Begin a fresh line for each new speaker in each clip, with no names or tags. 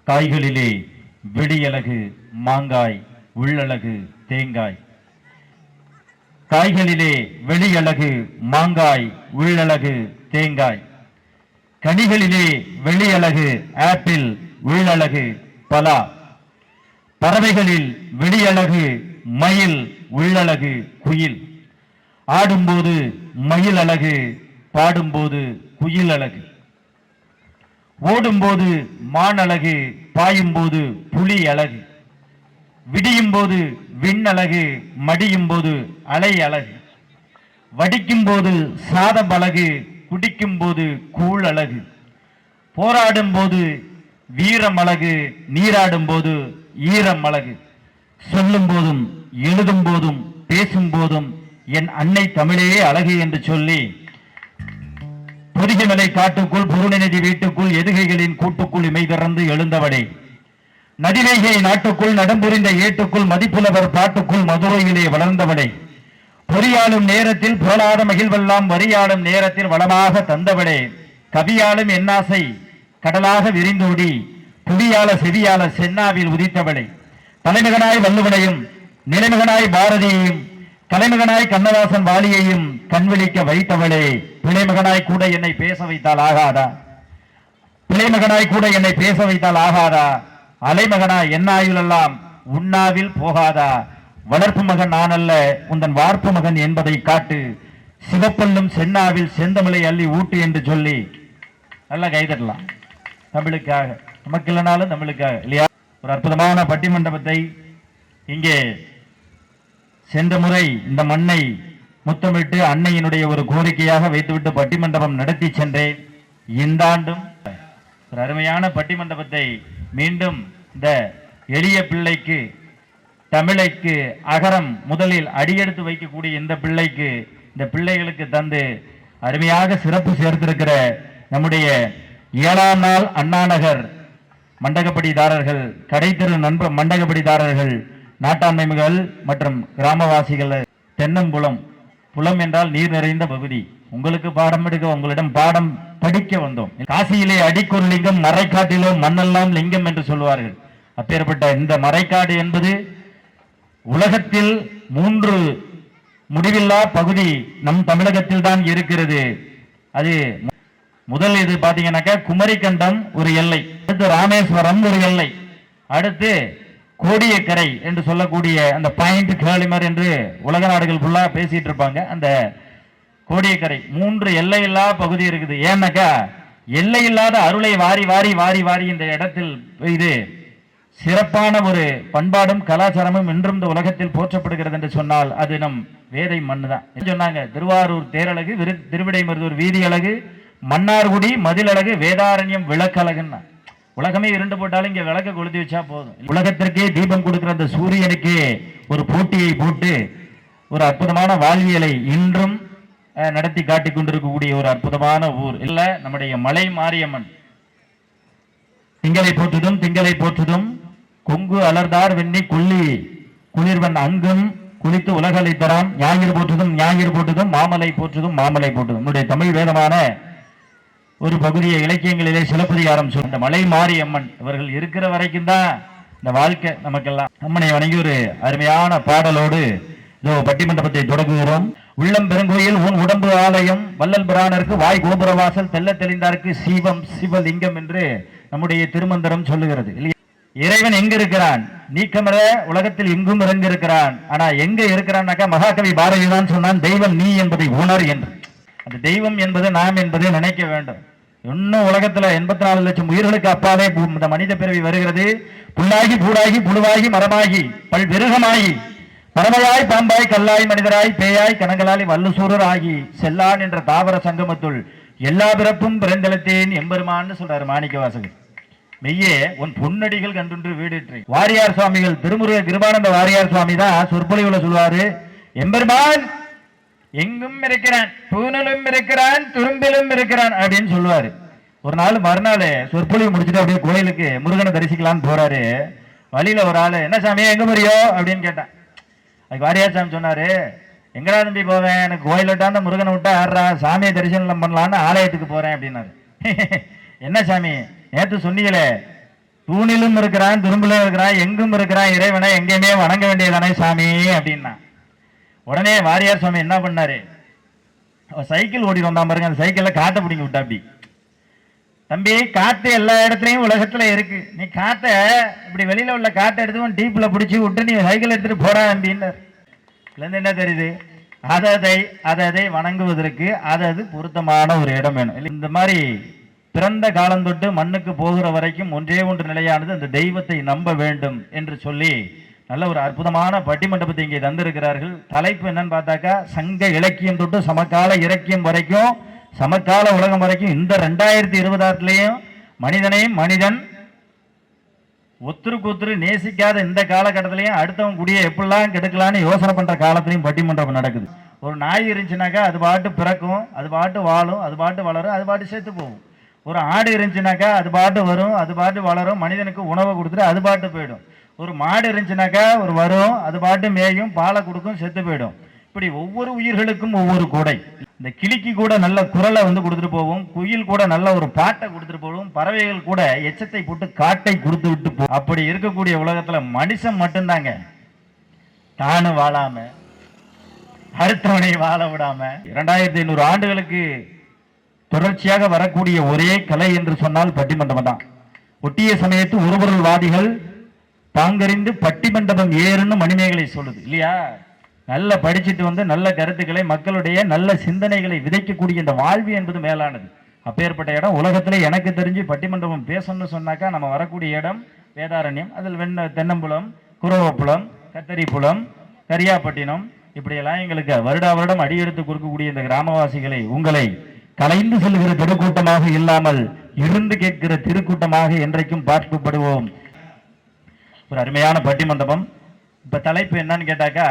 காய்களிலே வெளியழகு மாங்காய், உள்ளழகு தேங்காய். காய்களிலே வெளியழகு மாங்காய், உள்ளழகு தேங்காய். கனிகளிலே வெளியழகு ஆப்பிள், உள்ளழகு பலா. பறவைகளில் வெளியழகு மயில், உள்ளழகு குயில். ஆடும்போது மயில் அழகு, பாடும்போது குயில் அழகு. ஓடும்போது மான் அழகு, பாயும்போது புலி அழகு. விடியும் போது விண் அழகு, மடியும் போது அலை அழகு. வடிக்கும் போது சாதம் அழகு, குடிக்கும் போது கூழ் அழகு. போராடும் போது வீரம் அழகு, நீராடும் போது ஈரம் அழகு. சொல்லும் போதும் எழுதும் போதும் பேசும் போதும் என் அன்னை தமிழே அழகு என்று சொல்லி பொதிகைமலை காட்டுக்குள் பொருளினதி வீட்டுக்குள் எதுகைகளின் கூட்டுக்குள் இமை திறந்து எழுந்தவளே, நதிவேகை நாட்டுக்குள் நடம்புரிந்த ஏட்டுக்குள் மதிப்புலவர் பாட்டுக்குள் மதுரையிலே வளர்ந்தவளே, பொறியாளும் நேரத்தில் புரளாத மகிழ்வெல்லாம் வரியாளும் நேரத்தில் வளமாக தந்தவளே, கவியாளும் என்னாசை கடலாக விரிந்தோடி புவியாள செவியாள சென்னாவில் உதித்தவளே, தலைமகனாய் வள்ளுவனையும் நிலைமகனாய் பாரதியையும் கலைமகனாய் கண்ணதாசன் வாலியையும் கண்விழிக்க வைத்தவளே, பிள்ளைமகனாய் கூட என்னை பேச வைத்தால் ஆகாதா? பிள்ளைமகனாய் கூட என்னை பேச வைத்தால் ஆகாதா? அலைமகனாய் என்னாயுளெல்லாம் உண்ணாவில் போகாதா? வளர்ப்பு மகன் நான் அல்ல உந்தன் வார்ப்பு மகன் என்பதை காட்டு, சிவப்பல்லும் சென்னாவில் செந்தமிழை அள்ளி ஊட்டு என்று சொல்லி நல்லா கைதட்டலாம். தமிழுக்காக, நமக்கு இல்லைனாலும் தமிழுக்காக இல்லையா? ஒரு அற்புதமான பட்டிமண்டபத்தை இங்கே சென்ற முறை இந்த மண்ணை முத்தமிட்டு அன்னையினுடைய ஒரு கோரிக்கையாக வைத்துவிட்டு பட்டிமண்டபம் நடத்தி சென்றேன். இந்த ஆண்டும் ஒரு அருமையான பட்டிமண்டபத்தை மீண்டும் இந்த எளிய பிள்ளைக்கு, தமிழைக்கு அகரம் முதலில் அடியெடுத்து வைக்கக்கூடிய இந்த பிள்ளைக்கு, இந்த பிள்ளைகளுக்கு தந்து அருமையாக சிறப்பு சேர்த்திருக்கிற நம்முடைய 7ஆம் நாள் அண்ணாநகர் மண்டகப்படிதாரர்கள், கடைத்தெரு நண்பர் மண்டகப்படிதாரர்கள், நாட்டாண்மைகள் மற்றும் கிராமவாசிகள், தென்னம்புலம், புலம் என்றால் நீர் நிறைந்த பகுதி. உங்களுக்கு பாடம் எடுக்க, உங்களிடம் பாடம் படிக்க வந்தோம். காசியிலே அடிக்கொரு லிங்கம், மறைக்காட்டிலோ மண்ணெல்லாம் லிங்கம் என்று சொல்வார்கள். அப்பேற்பட்ட இந்த மறைக்காடு என்பது உலகத்தில் 3 முடிவில்லா பகுதி நம் தமிழகத்தில் தான் இருக்கிறது. அது முதல் இது பாத்தீங்கன்னாக்கா குமரிக்கண்டம் ஒரு எல்லை, அடுத்து ராமேஸ்வரம் ஒரு எல்லை, அடுத்து கோடியக்கரை என்று சொல்லக்கூடிய அந்த பாயிண்ட் கேளிமர் என்று உலக நாடுகள் ஃபுல்லா பேசிட்டு இருப்பாங்க. அந்த கோடியக்கரை 3 எல்லையில்லா பகுதி இருக்குது. ஏன்னாக்கா எல்லையில்லாத அருளை வாரி வாரி வாரி வாரி இந்த இடத்தில் இது சிறப்பான ஒரு பண்பாடும் கலாச்சாரமும் இன்றும் இந்த உலகத்தில் போற்றப்படுகிறது என்று சொன்னால் அது நம் வேதை மண்ணு தான் சொன்னாங்க. திருவாரூர் தேரழகு, திருவிடைமருதூர் வீதி அழகு, மன்னார்குடி மதிலழகு, வேதாரண்யம் விளக்கழகுன்னா. உலகமே இருண்டு போட்டாலும் இங்க விளக்க கொளுத்தி வச்சா போதும். உலகத்திற்கே தீபம் கொடுக்கிற அந்த சூரியனுக்கே ஒரு போட்டியை போட்டு ஒரு அற்புதமான வாழ்வியலை இன்றும் நடத்தி காட்டிக் கொண்டிருக்கக்கூடிய ஒரு அற்புதமான ஊர் இல்ல நம்முடைய மலை மாரியம்மன். திங்களை போற்றுதும் திங்களை போற்றுதும் கொங்கு அலர்தார் வெண்ணி கொல்லி குளிர்வன் அங்கும் குளித்து உலகளை தரான், ஞாயிறு போற்றுதும் ஞாயிறு போற்றுதும் மாமலை போற்றுதும் மாமலை போற்றுதும். நம்முடைய தமிழ் வேதமான ஒரு பகுதியை இலக்கியங்களிலே சிலப்பதிகாரம் சொல்ல, இந்த மலை மாரியம்மன் இவர்கள் இருக்கிற வரைக்கும் தான் இந்த வாழ்க்கை நமக்கெல்லாம். அம்மனை வணங்கி ஒரு அருமையான பாடலோடு இதோ பட்டிமண்டபத்தை தொடங்குகிறோம். உள்ளம் பெருங்கோயில் உன் உடம்பு ஆலயம், வள்ளல் பிரானருக்கு வாய் கோபுரவாசல், தெல்ல தெளிந்தாருக்கு சீவம் சிவலிங்கம் என்று நம்முடைய திருமந்திரம் சொல்லுகிறது. இறைவன் எங்க இருக்கிறான்? நீக்கமர உலகத்தில் எங்கும் இறங்கிருக்கிறான். ஆனா எங்க இருக்கிறான்னாக்கா மகாகவி பாரதி தான் சொன்னான், தெய்வம் நீ என்பதை உணர் என்று. அந்த தெய்வம் என்பது நாம் என்பதை நினைக்க வேண்டும். இன்னும் உலகத்துல 84 லட்சம் உயிர்களுக்கு அப்பாலே இந்த மனித பிறவி வருகிறது. புல்லாகி பூடாகி புழுவாகி மரமாகி பல்விருகமாகி பறவையாய் பாம்பாய் கல்லாய் மனிதராய் பேயாய் கணங்களாய் வல்லுசூரர் ஆகி செல்லான் என்ற தாவர சங்கமத்துள் எல்லா பிறப்பும் பிறந்தெழுத்தேன் எம்பெருமான்னு சொல்றாரு மாணிக்க வாசகர். மெய்யே உன் பொன்னடிகள் கண்டுன்று வீடிற்று. வாரியார் சுவாமிகள், திருமுருக கிருபானந்த வாரியார் சுவாமி தான் சொற்பொழிவுல சொல்வாரு, எம்பெருமான் எங்கும் இருக்கிறான், தூணிலும் இருக்கிறான், துரும்பிலும் இருக்கிறான் அப்படின்னு சொல்லுவாரு. ஒரு நாள் மறுநாள் சொற்பொழிவு முடிச்சுட்டு அப்படியே கோயிலுக்கு முருகனை தரிசிக்கலான்னு போறாரு. வழியில ஒரு ஆளு, என்ன சாமி எங்க போறியோ அப்படின்னு கேட்டான். அதுக்கு வாரியார் சாமி சொன்னாரு, எங்கடா தம்பி போவேன், எனக்கு கோயில விட்டா அந்த முருகனை விட்டா ஆடுறா, சாமியை தரிசனம் பண்ணலான்னு ஆலயத்துக்கு போறேன் அப்படின்னாரு. என்ன சாமி நேற்று சொன்னீங்களே தூணிலும் இருக்கிறான், துரும்பிலும் இருக்கிறான், எங்கும் இருக்கிறான், இறைவனை எங்கேயுமே வணங்க வேண்டியதானே சாமி அப்படின்னா. உடனே வாரியார் சுவாமி என்ன பண்ணாரு, சைக்கிள் ஓடி வந்தான் பாருங்க, அந்த சைக்கிள்ல காட்டை பிடிங்கி விட்டா. அப்படி தம்பி, காத்து எல்லா இடத்துலயும் உலகத்துல இருக்கு, நீ காத்தை இப்படி வெளியில உள்ள காட்டை எடுத்து டீப்ல பிடிச்சி விட்டு நீ சைக்கிள் எடுத்துட்டு போறா அப்படின்னாரு. என்ன தெரியுது, அதை வணங்குவதற்கு அது பொருத்தமான ஒரு இடம் வேணும். இந்த மாதிரி பிறந்த காலம் தொட்டு மண்ணுக்கு போகிற வரைக்கும் ஒன்றே ஒன்று நிலையானது, அந்த தெய்வத்தை நம்ப வேண்டும் என்று சொல்லி நல்ல ஒரு அற்புதமான பட்டிமண்டபத்தை இங்கே தந்திருக்கிறார்கள். தலைப்பு என்னன்னு பார்த்தாக்கா, சங்க இலக்கியம் தொட்டு சமகால இலக்கியம் வரைக்கும், சமகால உலகம் வரைக்கும், இந்த 2026 மனிதனையும் மனிதன் ஒத்துருக்கு ஒத்துரு நேசிக்காத இந்த காலகட்டத்திலையும் அடுத்தவன் குடியை எப்படிலாம் கெடுக்கலான்னு யோசனை பண்ற காலத்திலையும் பட்டிமன்றம் நடக்குது. ஒரு நாய் இருந்துச்சுனாக்கா அது பாட்டு பிறக்கும், அது பாட்டு வாழும், அது பாட்டு வளரும், அது பாட்டு செத்து போகும். ஒரு ஆடு இருந்துச்சுனாக்கா அது பாட்டு வரும், அது பாட்டு வளரும், மனிதனுக்கு உணவை கொடுத்துட்டு அது பாட்டு போயிடும். ஒரு மாடு இருந்துச்சுனாக்கா ஒரு வரும், அது பாட்டு மேயும், பாலை கொடுக்கும், செத்து போயிடும். இப்படி ஒவ்வொரு உயிர்களுக்கும் ஒவ்வொரு கூடை. இந்த கிளிக்கு கூட நல்ல குரலை கொடுத்துட்டு போகும், குயில் கூட நல்ல ஒரு பாட்டை கொடுத்துட்டு போகும், பறவைகள் கூட எச்சத்தை போட்டு காட்டை கொடுத்து விட்டு போகும். அப்படி இருக்கக்கூடிய உலகத்துல மனுஷன் மட்டும்தாங்க தானு வாழாம அடுத்தவனை வாழ விடாம 2500 ஆண்டுகளுக்கு தொடர்ச்சியாக வரக்கூடிய ஒரே கலை என்று சொன்னால் பட்டிமண்டபம் தான். ஒட்டிய சமயத்து ஒருபொருள்வாதிகள் தாங்கறிந்து பட்டிமண்டபம் ஏறுன்னு மணிமேகலை சொல்லுது இல்லையா. நல்ல படிச்சுட்டு நல்ல கருத்துக்களை, மக்களுடைய நல்ல சிந்தனைகளை விதைக்கக்கூடிய இந்த வாழ்வு என்பது மேலானது. அப்பேற்பட்ட இடம் உலகத்துல எனக்கு தெரிஞ்சு பட்டிமண்டபம் பேசணும்னு சொன்னாக்கா நம்ம வரக்கூடிய இடம் வேதாரண்யம். அதில் தென்னம்புலம், குரவப்புலம், கத்தரிப்புலம், கரியாப்பட்டினம், இப்படியெல்லாம் எங்களுக்கு வருடா வருடம் அடியெடுத்து கொடுக்கக்கூடிய இந்த கிராமவாசிகளை உங்களை கலைந்து செல்கிற திருக்கூட்டமாக இல்லாமல் இருந்து கேட்கிற திருக்கூட்டமாக என்றைக்கும் பார்க்கப்படுவோம். ஒரு அருமையான பட்டிமண்டபம். இப்ப தலைப்பு என்னன்னு கேட்டாக்கா,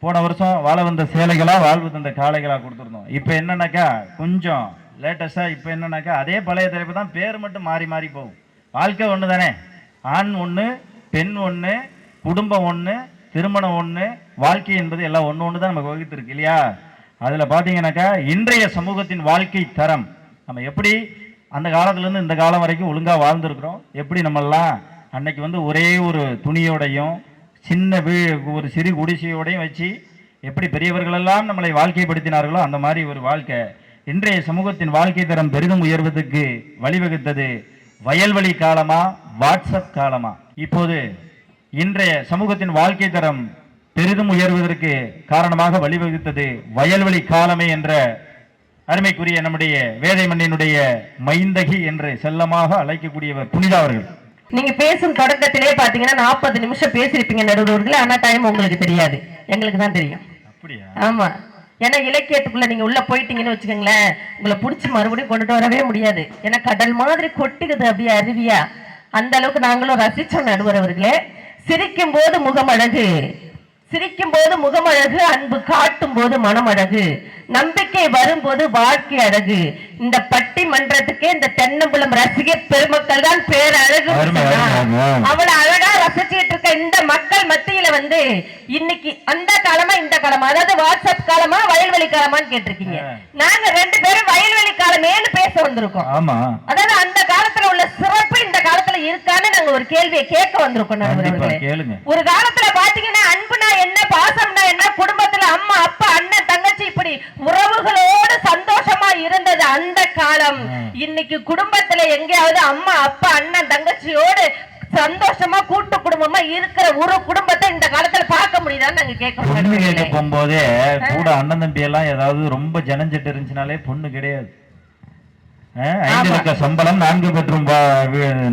போன வருஷம் வாழ வந்த சேலைகளா வாழ்வு தந்த காளைகளா கொடுத்துருந்தோம். இப்ப என்னன்னாக்கா கொஞ்சம் லேட்டஸ்டா இப்ப என்னன்னாக்கா அதே பழைய தலைப்பு தான், பேர் மட்டும் மாறி மாறி போகும். வாழ்க்கை ஒண்ணு தானே, ஆண் ஒண்ணு, பெண் ஒண்ணு, குடும்பம் ஒண்ணு, திருமணம் ஒண்ணு, வாழ்க்கை என்பது எல்லாம் ஒண்ணு தான் நமக்கு வகுத்திருக்கு இல்லையா. அதுல பாத்தீங்கன்னாக்கா இன்றைய சமூகத்தின் வாழ்க்கை தரம், நம்ம எப்படி அந்த காலத்துல இருந்து இந்த காலம் வரைக்கும் ஒழுங்கா வாழ்ந்திருக்கிறோம், எப்படி நம்மெல்லாம் அன்னைக்கு ஒரே ஒரு துணியோடையும் சின்ன ஒரு சிறு குடிசையோடையும் வச்சு எப்படி பெரியவர்கள் எல்லாம் நம்மளை வாழ்க்கைப்படுத்தினார்களோ அந்த மாதிரி ஒரு வாழ்க்கை. இன்றைய சமூகத்தின் வாழ்க்கை தரம் பெரிதும் உயர்வதற்கு வழிவகுத்தது வயல்வெளி காலமா வாட்ஸ்அப் காலமா? இப்போது இன்றைய சமூகத்தின் வாழ்க்கை தரம் பெரிதும் உயர்வதற்கு காரணமாக வழிவகுத்தது வயல்வெளி காலமே என்ற அருமைக்குரிய நம்முடைய வேதை மண்ணினுடைய மைந்தகி என்று செல்லமாக அழைக்கக்கூடியவர் புனிதா அவர்கள்.
நீங்க பேசும் தொடக்கத்திலே பாத்தீங்கன்னா 40 நிமிஷம் பேசிருப்பீங்க நடுவர்களே, ஆனா டைம் உங்களுக்கு தெரியாது, எங்களுக்கு தான் தெரியும்.
அப்படியா?
ஆமா, ஏன்னா இலக்கியத்துக்குள்ள நீங்க உள்ள போயிட்டீங்கன்னு வச்சுக்கோங்களேன், உங்களை பிடிச்சி மறுபடியும் கொண்டுட்டு வரவே முடியாது. ஏன்னா கடல் மாதிரி கொட்டுக்குது அப்படியே அருவியா, அந்த அளவுக்கு நாங்களும் ரசிச்சோம் நடுவர் அவர்களே. சிரிக்கும் போது முகமழகு, சிரிக்கும் போது முகமழகு, அன்பு காட்டும் போது மனமழகு, நம்பிக்கை வரும்போது வாழ்க்கை அழகு. இந்த பட்டிமன்றத்துக்கே இந்த தென்னம்புலம் ரசிக பெருமக்கள் தான் பேரழகு. அவ்வளவு அழகா ரசிச்சுட்டு இருக்க இந்த மக்கள் மத்தியில இன்னைக்கு அந்த காலமா இந்த காலமா, அதாவது வாட்ஸ்அப் காலமா வயல்வெளி காலமான்னு கேட்டிருக்கீங்க. நாங்க 2 பேரும் வயல்வெளி காலமேன்னு பேச வந்திருக்கோம். அதாவது அந்த காலத்துல உள்ள சிறப்பு இந்த காலத்துல இருக்கான்னு நாங்க ஒரு கேள்வியை கேட்க வந்திருக்கோம். ஒரு காலத்துல பாத்தீங்கன்னா அன்புனா என்ன, பாசம்னா என்ன, குடும்பத்துல அம்மா அப்பா அண்ணன் தங்கச்சி இப்படி உறவுகளோடு சந்தோஷமா இருந்தது அந்த காலம். இன்னைக்கு குடும்பத்துல எங்கேயாவது அம்மா அப்பா அண்ணன் தங்கச்சியோடு சந்தோஷமா கூட்டு குடும்பமா இருக்கிற ஒரு குடும்பத்தை இந்த காலத்துல பார்க்க முடியுதான்னு நாங்க கேட்க
போகும்போதே கூட அண்ணன் தம்பி எல்லாம் ஏதாவது ரொம்ப ஜனஞ்சிட்டு இருந்துச்சுனாலே பொண்ணு கிடையாது. 5 லட்சம் சம்பளம், 4 பெட்ரூம்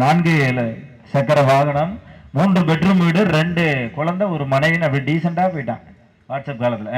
4 சக்கர வாகனம், 3 பெட்ரூம் வீடு, 2 குழந்தை, ஒரு மனைவி, அப்படி டீசெண்டா போயிட்டான் வாட்ஸ்அப் காலத்துல.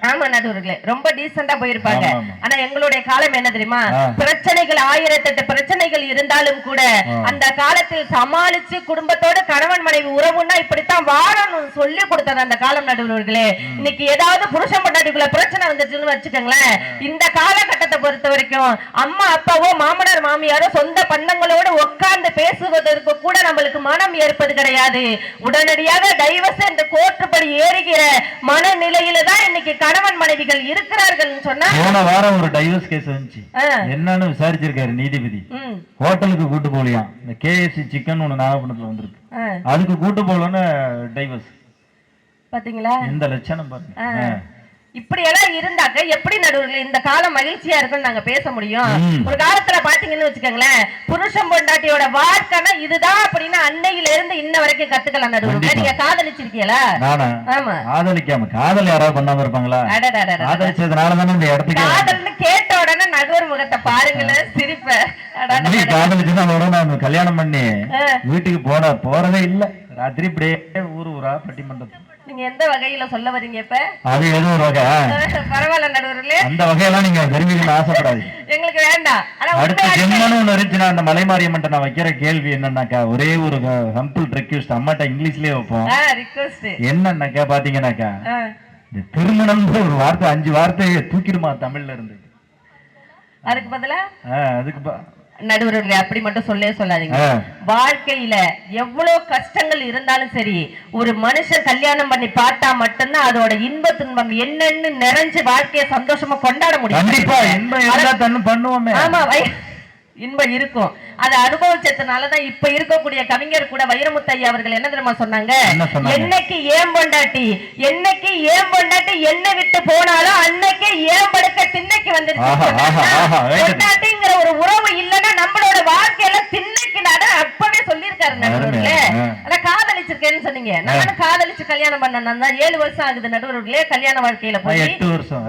ஆமா நடுவர்களே, ரொம்ப டீசெண்டா போயிருப்பாங்க. ஆனா எங்களுடைய காலம் என்ன தெரியுமா, பிரச்சனைகள் 1008 பிரச்சனைகள் இருந்தாலும் கூட அந்த காலத்தில் சமாளிச்சு குடும்பத்தோட கணவன் மனைவி உறவுன்னா இப்படித்தான் வாழணும் சொல்லி கொடுத்தது அந்த காலம் நடுவர்களே. இன்னைக்கு ஏதாவது புருஷன் பொண்டாட்டிக்குள்ள பிரச்சனை வந்துச்சுன்னு வச்சுக்கோங்களேன், இந்த காலகட்டத்தை பொறுத்த வரைக்கும் அம்மா அப்பாவோ மாமனார் மாமியாரோ சொந்த பந்தங்களோடு உட்கார்ந்து பேசுவதற்கு கூட நம்மளுக்கு மனம் ஏற்பது கிடையாது. உடனடியாக டைவர்ஸ் என்ற கோர்ட்டுப்படி ஏறுகிற மனநிலையில தான் இன்னைக்கு கணவன் மனைவிகள் இருக்கிறார்கள் சொன்னா.
போன வாரம் ஒரு டைவர்ஸ் கேஸ் வந்துச்சு, என்னன்னு விசாரிச்சிருக்காரு நீதிபதி. ஹோட்டலுக்கு கூட்டு போலியா, இந்த KFC சிக்கன் ஒண்ணு நாகப்பட்டினத்துல வந்திருக்கு, அதுக்கு கூட்டு போலன்னு டைவர்ஸ்.
பாத்தீங்களா
இந்த லட்சணம் பாருங்க.
இப்படி எல்லாம் இருந்தாக்க எப்படி நடுவில் இந்த காலம் மகிழ்ச்சியா இருக்குன்னு நாங்க பேச முடியும்? ஒரு காலத்துல பாத்தீங்கன்னு வச்சுக்கோங்களேன், புருஷன் பொண்டாட்டியோட வாழ்க்கைனா இதுதான் அப்படின்னு அன்னையில இருந்து இன்ன வரைக்கும் கத்துக்கலாம். நடுவில் நீங்க காதலிச்சிருக்கீங்களா? ஆமா,
காதலிக்காம காதல் யாராவது பண்ணாம இருப்பாங்களா? காதலிச்சதுனாலதானே இந்த இடத்துக்கு
காதல்னு கேட்ட உடனே நடுவர் முகத்தை பாருங்களேன், சிரிப்ப.
காதலிச்சுன்னா கல்யாணம் பண்ணி வீட்டுக்கு போறதே இல்ல, ராத்திரி இப்படியே ஊரா பட்டிமன்றம்.
நீங்க எந்த வகையில சொல்ல வரீங்க இப்ப?
அது ஏதோ ஒரு வகை.
பரவாயில்ல நடுவர்களே,
அந்த வகையெல்லாம் நீங்க விரும்பிக்கணும் ஆசைப்படாது.
எங்களுக்கு வேண்டாம்.
அடுத்த ஜென்மன்னு ஒண்ணு இருந்துச்சுன்னா அந்த மலைமாரியம்மன் நான் வைக்கிற கேள்வி என்னன்னாக்கா, ஒரே ஒரு ஹம்பிள் ரெக்வெஸ்ட், அம்மாட்ட இங்கிலீஷ்லயே வைப்போம். என்னன்னாக்கா பாத்தீங்கன்னாக்கா, இந்த திருமணம் ஒரு வார்த்தை 5 வார்த்தையை தூக்கிடுமா தமிழ்ல இருந்து.
அதுக்கு பதிலா
அதுக்கு
நடுவர்களே அப்படி மட்டும் சொல்லாதீங்க. வாழ்க்கையில எவ்வளவு கஷ்டங்கள் இருந்தாலும் சரி, ஒரு மனுஷன் கல்யாணம் பண்ணி பார்த்தா மட்டும்தான் அதோட இன்ப துன்பம் என்னன்னு நிறைஞ்சு வாழ்க்கைய சந்தோஷமா கொண்டாட முடியும். ஆமா, இன்பம் இருக்கும். அதை அனுபவிச்சதுனாலதான் இப்ப இருக்கக்கூடிய கவிஞர் கூட வைரமுத்து ஐயா அவர்கள் என்ன தெரியுமா சொன்னாங்க? என்னைக்கு ஏன் பொண்டாட்டி என்னை விட்டு போனாலும் அன்னைக்கு ஏன் படுக்க திண்ணைக்கு வந்துருச்சுங்கிற ஒரு உறவு இல்லைன்னா நம்மளோட வாழ்க்கையில திண்ணைக்கு நட அப்பவே சொல்லியிருக்காரு நடுவர்களே. ஆனா காதலிச்சிருக்கேன்னு சொன்னீங்க, நானும் காதலிச்சு கல்யாணம் பண்ணேன். 7 வருஷம் ஆகுது நடுவர்களே கல்யாண வாழ்க்கையில போய். 8 வருஷம்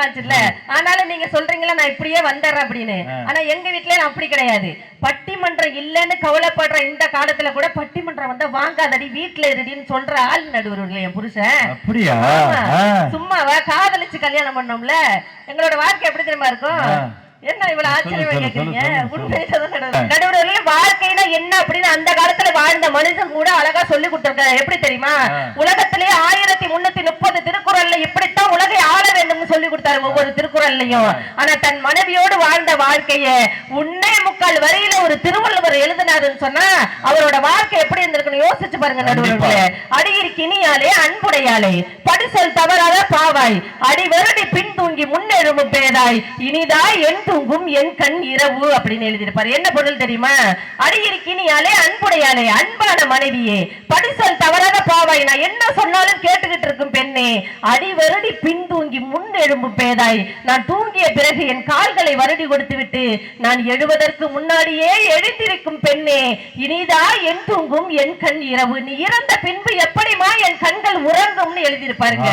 ஆச்சுல்ல. ஆனாலும் நீங்க சொல்றீங்களா நான் இப்படியே வந்துடுறேன் அப்படின்னு. ஆனா எங்க வீட்டுல அப்படி கிடையாது. பட்டிமன்றம் இல்லன்னு கவலைப்படுற இந்த காலத்துல கூட பட்டிமன்றம் வந்தா வாங்காதடி வீட்டுல இருடின்னு சொல்ற ஆள் நடுவர்களே என் புருஷன்.
அப்படியா?
சும்மாவா காதலிச்சு கல்யாணம் பண்ணோம்ல, எங்களோட வாழ்க்கை எப்படி தெரியுமா இருக்கும்? என்ன இவ்வளவு ஆச்சரியமா கேக்குறீங்க? நடுவர்களே வாழ்க்கைனா என்ன அப்படின்னு அந்த காலத்துல வாழ்ந்த மனுஷன் கூட அழகா சொல்லி கொடுத்திருக்காரு. எப்படி தெரியுமா? உலகத்திலே 1330 திருக்குறள்ல இப்படித்தான் உலகை ஆள வேண்டும் சொல்லி கொடுத்தாரு ஒவ்வொரு திருக்குறள்லையும். ஆனா தன் மனைவியோடு வாழ்ந்த வாழ்க்கைய 1.25 வரியில ஒரு திருவள்ளுவர் எழுதினாருன்னு சொன்னா அவரோட வாழ்க்கை எப்படி இருந்திருக்குன்னு யோசிச்சு பாருங்க நடுவர்களே. அடியிற்கினியாலே அன்புடையாளே, படிசல் தவறாத பாவாய், அடி வருடி பின் தூங்கி முன்னெழும்பு பேதாய், இனிதாய் என் தூங்கும் என் கண் இரவு அப்படின்னு எழுதியிருப்பாரு. என்ன பொருள் தெரியுமா? அடியிருக்கினியாலே அன்புடையாளே, அன்பான மனைவியே, படிசல் தவறாத பாவாய், நான் என்ன சொன்னாலும் கேட்டுக்கிட்டு இருக்கும் பெண்ணே, அடி வருடி பின் தூங்கி முன் எழும்பு பேதாய், நான் தூங்கிய பிறகு என் கால்களை வருடி கொடுத்து விட்டு நான் எழுவதற்கு முன்னாடியே எழுந்திருக்கும் பெண்ணே, இனிதா என் தூங்கும் என் கண் இரவு, நீ இறந்த பின்பு எப்படிமா என் கண்கள் உறங்கும்னு எழுதியிருப்பாருங்க.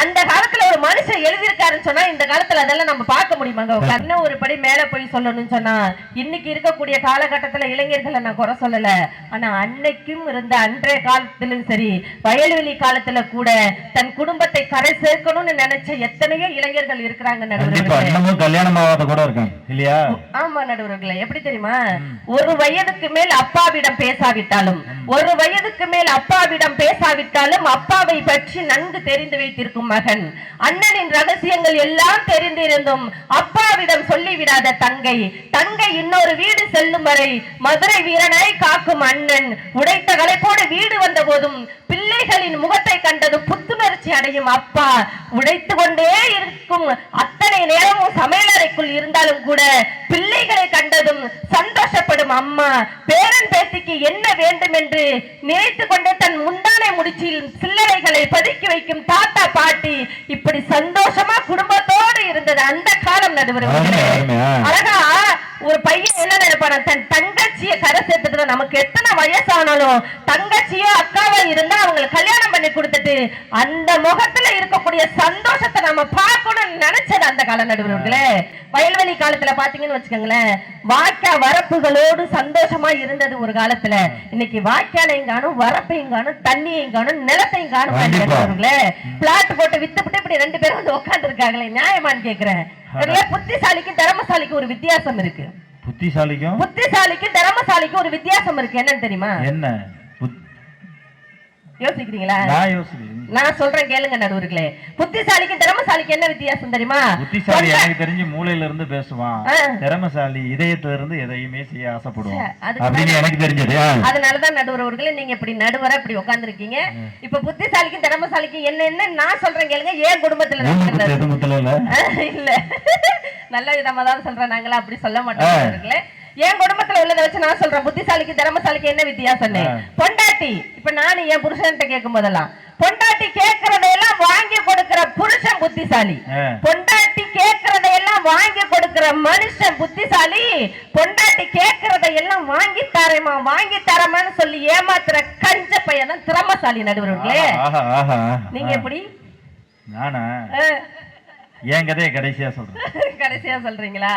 அந்த காலத்துல ஒரு மனுஷன் எழுதியிருக்காருன்னு சொன்னா இந்த காலத்துல அதெல்லாம் நம்ம பார்க்க முடியுமாங்க? கண்ண ஒரு படி மேல போய் சொல்லணும்னு சொன்னா இன்னைக்கு இருக்கக்கூடிய காலகட்டத்துல இளைஞர்களை நான் குறை சொல்லல, ஆனா அன்னைக்கும் இருந்த அன்றைய காலத்திலும் சரி வயல்வெளி காலத்துல கூட தன் குடும்பத்தை கரை சேர்க்கணும்னு நினைச்ச எத்தனையோ இளைஞர்கள் இருக்கிறாங்க நடுவர்களே.
கல்யாணம் ஆகாத கூட இருக்காங்க இல்லையா?
ஆமா நடுவர்களே, எப்படி தெரியுமா? ஒரு வயதுக்கு மேல் அப்பாவிடம் பேசாவிட்டாலும், ஒரு வயதுக்கு மேல் அப்பாவிடம் பேசாவிட்டாலும் அப்பாவை பற்றி நன்கு தெரிந்து வைத்திருக்கும் மகன், அண்ணனின் ரகசியங்கள் எல்லாம் தெரிந்திருந்தும் அப்பாவிடம் சொல்லிவிடாத தங்கை, தங்கை இன்னொரு வீடு செல்லும் வரை மதுரை வீரனாய் காக்கும் அண்ணன், உடைத்த களைப்போடு வீடு வந்த போதும் பிள்ளைகளின் முகத்தை கண்டதும் புத்துணர்ச்சி அடையும் அப்பா, உடைத்து கொண்டே இருக்கும் அத்தனை நேரமும் சமையலறைக்குள் இருந்தாலும் கூட பிள்ளைகளை கண்டதும் சந்தோஷப்படும் அம்மா, பேரன் பேத்திக்கு என்ன வேண்டும் என்று நினைத்து கொண்டே தன் முந்தானை முடிச்சில் சில்லறைகளை பதுக்கி வைக்கும் தாத்தா பாட்டி, இப்படி சந்தோஷமா குடும்பத்தோடு இருந்தது அந்த காலம் நடுவர்களே. அழகா ஒரு பையன் என்ன நினைப்பான, தன் தங்கச்சியை கரை சேர்த்துட்டு நமக்கு எத்தனை வயசானாலும் தங்கச்சியோ அக்காவோ இருந்தா அவங்களுக்கு கல்யாணம் பண்ணி கொடுத்துட்டு அந்த முகத்துல இருக்கக்கூடிய சந்தோஷத்தை நம்ம பார்க்கணும்னு நினைச்சது அந்த கால நடுவர்களே. வயல்வெளி காலத்துல பாத்தீங்கன்னு வச்சுக்கோங்களேன், வாய்க்கா வரப்புகளோடு சந்தோஷமா இருந்தது ஒரு காலத்துல. இன்னைக்கு வாய்க்காலையும் காணும், வரப்பையும் காணும், தண்ணியையும் காணும், நிலத்தையும் காணும் நடுவர்களே. பிளாட் போட்டு வித்துப்பட்டு இப்படி 2 பேரும் வந்து உட்கார்ந்து இருக்காங்களே, நியாயமான்னு கேக்குறேன். புத்திசாலிக்கும் திறமசாலிக்கும் ஒரு வித்தியாசம் இருக்கு. புத்திசாலிக்கும் திறமசாலிக்கும் ஒரு வித்தியாசம் இருக்கு. என்னன்னு தெரியுமா?
என்ன?
யோசிக்கிறீங்களா?
நான் யோசிக்கிறேன்.
நான் சொல்றேன் கேளுங்க நடுவர்களே. புத்திசாலிக்கும் திறமசாலிக்கு என்ன வித்தியாசம் தெரியுமா?
புத்திசாலி எனக்கு தெரிஞ்சு மூளையில இருந்து பேசுவான், திறமசாலி இதயத்துல இருந்து எதையுமே செய்ய ஆசைப்படுவான் அப்படின்னு எனக்கு தெரிஞ்சது.
அதனாலதான் நடுவர்களே நீங்க இப்படி நடுவரா இப்படி உட்கார்ந்துருக்கீங்க. இப்ப புத்திசாலிக்கும் திறமசாலிக்கும் என்ன நான் சொல்றேன் கேளுங்க. ஏன் குடும்பத்துல இல்ல நல்ல விதமா தான் சொல்றேன், நாங்களா அப்படி சொல்ல மாட்டோம். என் குடும்பத்துல உள்ளதை வச்சு நான் சொல்றேன் புத்திசாலிக்கு திறமசாலிக்கு என்ன வித்தியாசம். பொண்டாட்டி இப்ப நானும் என் புருஷன்ட்ட கேட்கும் போதெல்லாம் பொண்டாட்டி கேட்கறதையெல்லாம் வாங்கி கொடுக்கிற புருஷன் புத்திசாலி, பொண்டாட்டி கேட்கறதையெல்லாம் வாங்கி கொடுக்கிற மனுஷன் புத்திசாலி, பொண்டாட்டி கேட்கறதையெல்லாம் வாங்கி தரமான்னு சொல்லி ஏமாத்துற கஞ்ச பையன் தான் திறமசாலி. நடுவர்களே நீங்க எப்படி?
நானா என் கதையை கடைசியா சொல்றேன்.
கடைசியா சொல்றீங்களா?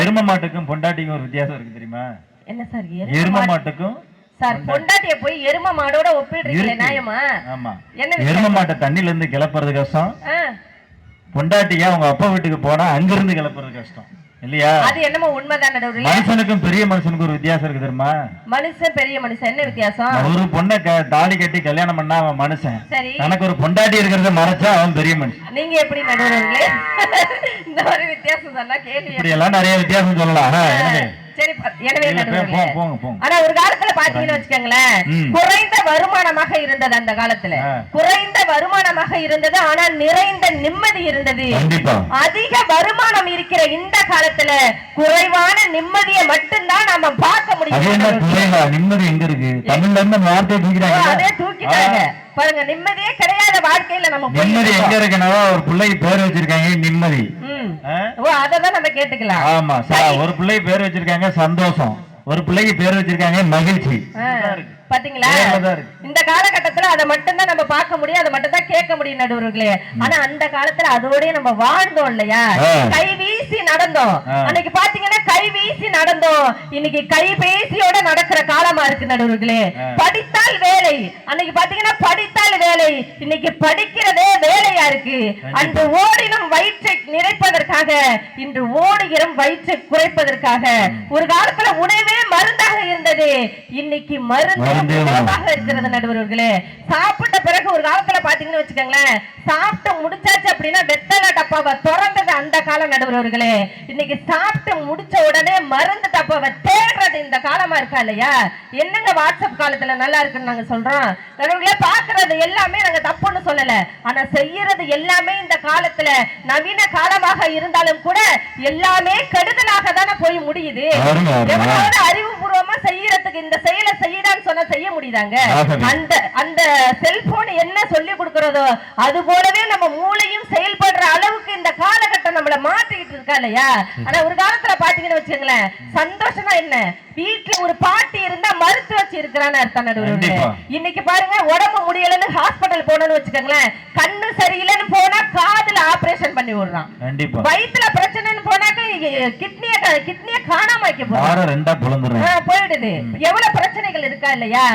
எரும மாட்டுக்கும் பொண்டாட்டிக்கும் ஒரு வித்தியாசம் இருக்கு தெரியுமா? என்ன சார்? எரும மாட்டுக்கும்
சார் பொண்டாட்டிய போய் எரும மாடோட ஒப்பிடுறீங்களே நியாயமா?
ஆமா. எரும மாட்டை தண்ணில இருந்து கிளப்புறது கஷ்டம், பொண்டாட்டியா உங்க அப்பா வீட்டுக்கு போனா அங்க இருந்து கிளப்புறது கஷ்டம் இல்லையா?
அது என்னமோ உண்மைதான் நடுவுல.
மனுஷனுக்கும் பெரிய மனுஷனுக்கும் ஒரு வித்தியாசம் இருக்கு தெரியுமா?
மனுஷன் பெரிய மனுஷன் என்ன வித்தியாசம்?
ஒரு பொண்ணை தாலி கட்டி கல்யாணம் பண்ணா அவன் மனுஷன், எனக்கு ஒரு பொண்டாட்டி இருக்கிறத மறைச்சா அவன் பெரிய மனுஷன்.
நீங்க எப்படி நடுவுல இந்த மாதிரி வித்தியாசம் சொன்னா கேள்வி
இப்படி எல்லாம் நிறைய வித்தியாசம் சொல்லலாம்.
சரி, எனவே ஆனா ஒரு காலத்துல பாத்தீங்கன்னு வச்சுக்கோங்களேன், குறைந்த வருமானமாக இருந்தது. அந்த காலத்துல குறைந்த வருமானமாக இருந்தது, ஆனா நிறைந்த நிம்மதி இருந்தது. அதிக வருமானம் இருக்கிற இந்த காலத்துல குறைவான நிம்மதியை மட்டும்தான் நாம பார்க்க முடியும்.
நிம்மதி எங்க இருக்கு? தமிழ்ல இருந்து வார்த்தை தூக்கிட்டாங்க,
அதே தூக்கிட்டாங்க பாருங்க. நிம்மதியே கிடையாத வாழ்க்கையில நம்ம
நிம்மதி எங்க இருக்குன்னா ஒரு பிள்ளைக்கு பேர் வச்சிருக்காங்க நிம்மதி,
அததான் நம்ம கேட்டுக்கலாம்.
ஆமா சார், ஒரு பிள்ளை பேர் வச்சிருக்காங்க சந்தோஷம், ஒரு பிள்ளைக்கு பேர் வச்சிருக்காங்க மகிழ்ச்சி.
பாத்தீங்களா? இந்த காலகட்டத்துல அதை மட்டும் தான் நம்ம பார்க்க முடியும், அதை மட்டும் தான் கேட்க முடியும் நடுவர்களே. ஆனா அந்த காலத்துல அதோடய நம்ம வாழ்ந்தோம் இல்லையா? கை வீசி நடந்தோம். அன்னைக்கு பாத்தீங்கன்னா கை வீசி நடந்தோம், இன்னைக்கு கைபேசியோட நடக்கிற காலமா இருக்கு நடுவர்களே. படித்தால் வேலை, அன்னைக்கு பாத்தீங்கன்னா படித்தால் வேலை, இன்னைக்கு படிக்கிறதே வேலையா இருக்கு. அன்று ஓடினும் வயிற்றை நிறைப்பதற்காக, இன்று ஓடுகிறோம் வயிற்றை குறைப்பதற்காக. ஒரு காலத்துல உணவே மருந்தாக இருந்தது, இன்னைக்கு மருந்து இருக்கிறது நடுவர்களே. சாப்பிட்ட பிறகு ஒரு காலத்துல பாத்தீங்கன்னு வச்சுக்கோங்களேன், சாப்பிட்டு முடிச்சாச்சு அப்படின்னா வெத்தலை டப்பாவை திறந்தது அந்த காலம் நடுவர்களே. இன்னைக்கு சாப்பிட்டு முடிச்ச உடனே மருந்து டப்பாவை தேடுறது இந்த காலமா இருக்கா இல்லையா? என்னங்க வாட்ஸ்அப் காலத்துல நல்லா இருக்குன்னு நாங்க சொல்றோம் நடுவர்களே. பாக்குறது எல்லாமே நாங்க தப்புன்னு சொல்லல, ஆனா செய்யறது எல்லாமே இந்த காலத்துல நவீன காலமாக இருந்தாலும் கூட எல்லாமே கெடுதலாக தானே போய் முடியுது. எவ்வளவு அறிவுபூர்வமா செய்யறதுக்கு இந்த செயலை செய்யடான்னு சொன்னா செய்ய முடியுதாங்க? அந்த செல்போன் என்ன சொல்லி கொடுக்கிறதோ அது போலவே நம்ம மூளையும் செயல்படுற அளவுக்கு இந்த காலகட்டம் நம்மள மாற்றிக்கிட்டு இருக்கா இல்லையா? ஆனா ஒரு காலத்துல பாத்தீங்கன்னு வச்சுங்களேன், சந்தோஷமா என்ன வீட்டுல ஒரு பாட்டி இருந்தா மருத்துவ வச்சு இருக்கிறான்னு அர்த்தம் நடுவர்களே. இன்னைக்கு பாருங்க, உடம்பு முடியலன்னு ஹாஸ்பிட்டல் போனோம்னு வச்சுக்கோங்களேன், கண்ணு சரியில்லைன்னு போனா காதுல ஆபரேஷன் பண்ணி விடுறான், வயிற்றுல பிரச்சனைன்னு போனாக்க கிட்னிய காணாம வைக்க போயிடுது. எவ்வளவு பிரச்சனைகள் இருக்கா இல்லையா?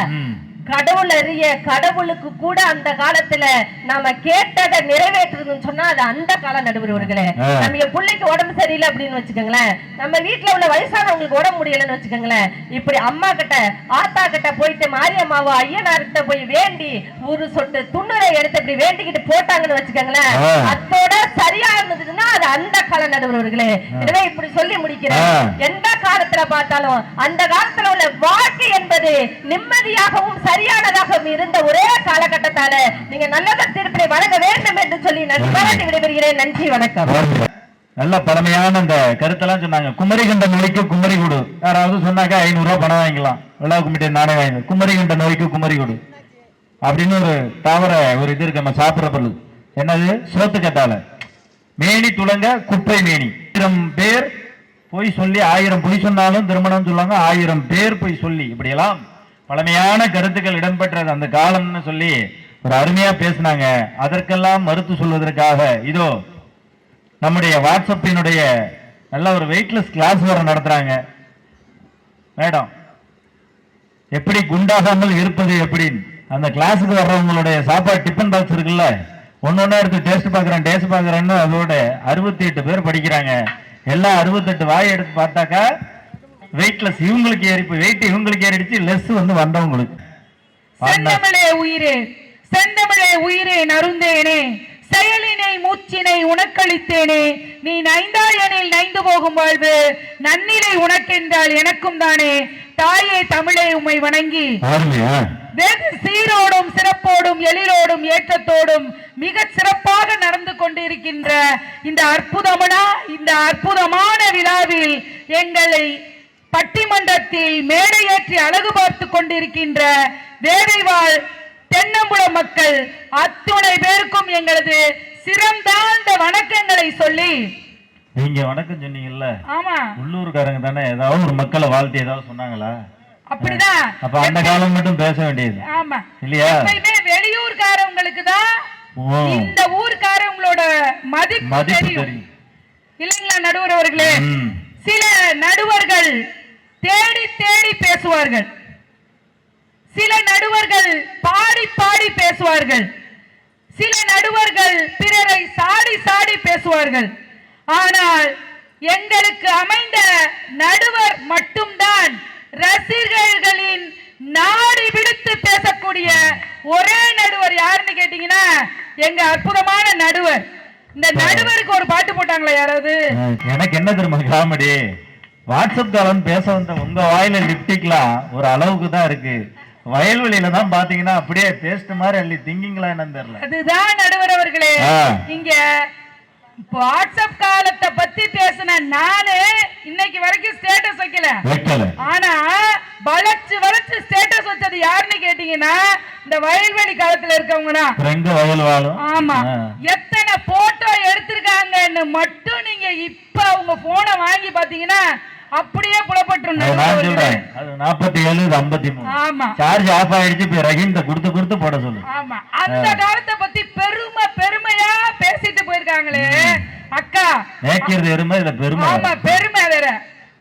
கடவுள் அறிய கடவுளுக்கு கூட அந்த காலத்துல நாம கேட்டதை நிறைவேற்றுறதுன்னு சொன்னா அது அந்த கால நடுவர்களே. நம்ம என் பிள்ளைக்கு உடம்பு சரியில்லை அப்படின்னு வச்சுக்கோங்களேன், நம்ம வீட்டுல உள்ள வயசானவங்களுக்கு உடம்பு முடியலன்னு வச்சுக்கோங்களேன், இப்படி அம்மா கிட்ட ஆத்தா கிட்ட போயிட்டு மாரியம்மாவோ ஐயனார்கிட்ட போய் வேண்டி ஒரு சொட்டு துண்ணுரை எடுத்து இப்படி வேண்டிக்கிட்டு போட்டாங்கன்னு வச்சுக்கோங்களேன், அதோட சரியா இருந்ததுன்னா அது அந்த கால நடுவர்களே. எனவே இப்படி சொல்லி முடிக்கிறேன், எந்த காலத்துல பார்த்தாலும் அந்த காலத்துல உள்ள வாழ்க்கை என்பது நிம்மதியாகவும் சரியானதாக இருந்த ஒரே காலகட்டத்தால நீங்க நல்லத திருப்பி வழங்க வேண்டும் என்று சொல்லி நன்றி விடைபெறுகிறேன். நன்றி, வணக்கம்.
நல்ல பழமையான இந்த கருத்தெல்லாம் சொன்னாங்க. குமரிகண்ட நோய்க்கு குமரி கொடு, யாராவது சொன்னாக்கா 500 ரூபாய் பணம் வாங்கிக்கலாம், விழா கும்பிட்டு நானே வாங்க. குமரிகண்ட நோய்க்கு குமரி கொடு அப்படின்னு ஒரு தாவர ஒரு இது இருக்கு, நம்ம சாப்பிட்ற பொருள். என்னது? சோத்துக்கட்டால மேனி துளங்க குப்பை மேனி. 1000 பேர் போய் சொல்லி 1000 பொய் சொன்னாலும் திருமணம் சொல்லுவாங்க, 1000 பேர் போய் சொல்லி, இப்படியெல்லாம் பழமையான கருத்துக்கள் இடம்பெற்றது அந்த காலம்னு சொல்லி ஒரு அருமையா பேசினாங்க. அதற்கெல்லாம் மறுத்து சொல்வதற்காக இதோ நம்முடைய வாட்ஸ்அப்பினுடைய நல்ல ஒரு வெயிட்லெஸ் கிளாஸ் வர நடத்துறாங்க. மேடம், எப்படி குண்டாகாமல் இருப்பது எப்படின்னு அந்த கிளாஸுக்கு வர்றவங்களுடைய சாப்பாடு டிஃபன் பாக்ஸ் இருக்குல்ல, ஒன்னொன்னா எடுத்து டேஸ்ட் பாக்குறேன்னு அதோட 68 பேர் படிக்கிறாங்க. எல்லாம் 68 வாய் எடுத்து பார்த்தாக்கா வெயிட்லெஸ் இவங்களுக்கு ஏறி, வெயிட் இவங்களுக்கு ஏறிடுச்சு, லெஸ் வந்து வந்தவங்களுக்கு.
உயிரே
செந்தமிழே உயிரே நருந்தேனே, செயலினை மூச்சினை உனக்களித்தேனே, நீ நைந்தாயனில் நைந்து போகும் வாழ்வு நன்னிலை உனக்கென்றால் எனக்கும் தானே. தாயே தமிழே உம்மை வணங்கி வெகு சீரோடும் சிறப்போடும் எழிலோடும் ஏற்றத்தோடும் மிக சிறப்பாக நடந்து கொண்டிருக்கின்ற இந்த அற்புதமான விழாவில் எங்களை பட்டிமன்றத்தில் மேடையேற்றி அழகு பார்த்து கொண்டிருக்கின்ற வேலைவாழ் தென்னம்புல மக்கள் அத்துணை பேருக்கும் எங்களது சிறந்தாழ்ந்த வணக்கங்களை சொல்லி.
நீங்க வணக்கம் சொன்னீங்கல்ல,
ஆமா,
உள்ளூர்காரங்க தானே, ஏதாவது ஒரு மக்களை வாழ்த்து ஏதாவது சொன்னாங்களா?
அப்படிதான்.
அப்ப அந்த காலம் மட்டும் பேச வேண்டியது.
ஆமா,
இல்லையா?
வெளியூர்காரங்களுக்கு தான் இந்த ஊர்காரங்களோட மதிப்பு தெரியும் இல்லைங்களா நடுவர் அவர்களே? சில நடுவர்கள் தேடி தேடி பேசுவார்கள், சில நடுவர்கள் பாடி பாடி பேசுவார்கள், சில நடுவர்கள் பிறரை சாடி சாடி பேசுவார்கள். ஆனால் எங்களுக்கு அமைந்த நடுவர் மட்டும்தான் ரசிகர்களின் நாடி பிடித்து பேசக்கூடிய ஒரே நடுவர். யாருன்னு கேட்டீங்கன்னா எங்க அற்புதமான நடுவர். இந்த நடுவருக்கு ஒரு பாட்டு போட்டாங்களா யாராவது?
எனக்கு என்ன தெரியுமா காமெடி, வாட்ஸ்அப் காலம் பேச வந்த உங்க வாயில லிப்டிக்லாம் ஒரு அளவுக்கு தான் இருக்கு, வயல்வெளியில தான் பாத்தீங்கன்னா அப்படியே பேஸ்ட் மாதிரி அள்ளி திங்கிங்களா என்னன்னு தெரியல.
அதுதான் நடுவர் அவர்களே. இங்க வாட்ஸ்அப் காலத்தை பத்தி பேசின நானு இன்னைக்கு வரைக்கும் ஸ்டேட்டஸ் வைக்கல. ஆனா வளைச்சு வளைச்சு ஸ்டேட்டஸ் வச்சது யாருன்னு கேட்டீங்கன்னா இந்த வயல்வெளி காலத்துல இருக்கவங்கன்னா
வயல்வாழும்.
ஆமா, எத்தனை போட்டோ எடுத்திருக்காங்கன்னு மட்டும் நீங்க இப்ப உங்க போனை வாங்கி பாத்தீங்கன்னா அப்படியே புலப்பட்டுரும்.
47 53.
ஆமா,
சார்ஜ் ஆஃப் ஆயிடுச்சு, இப்ப ரஹீம் கொடுத்து போட சொல்லு.
ஆமா, அந்த காலத்தை பத்தி பெருமையா பேசிட்டு போயிருக்காங்களே அக்கா.
நேக்கிறது எருமை, இதுல பெருமை.
ஆமா, பெருமை வேற.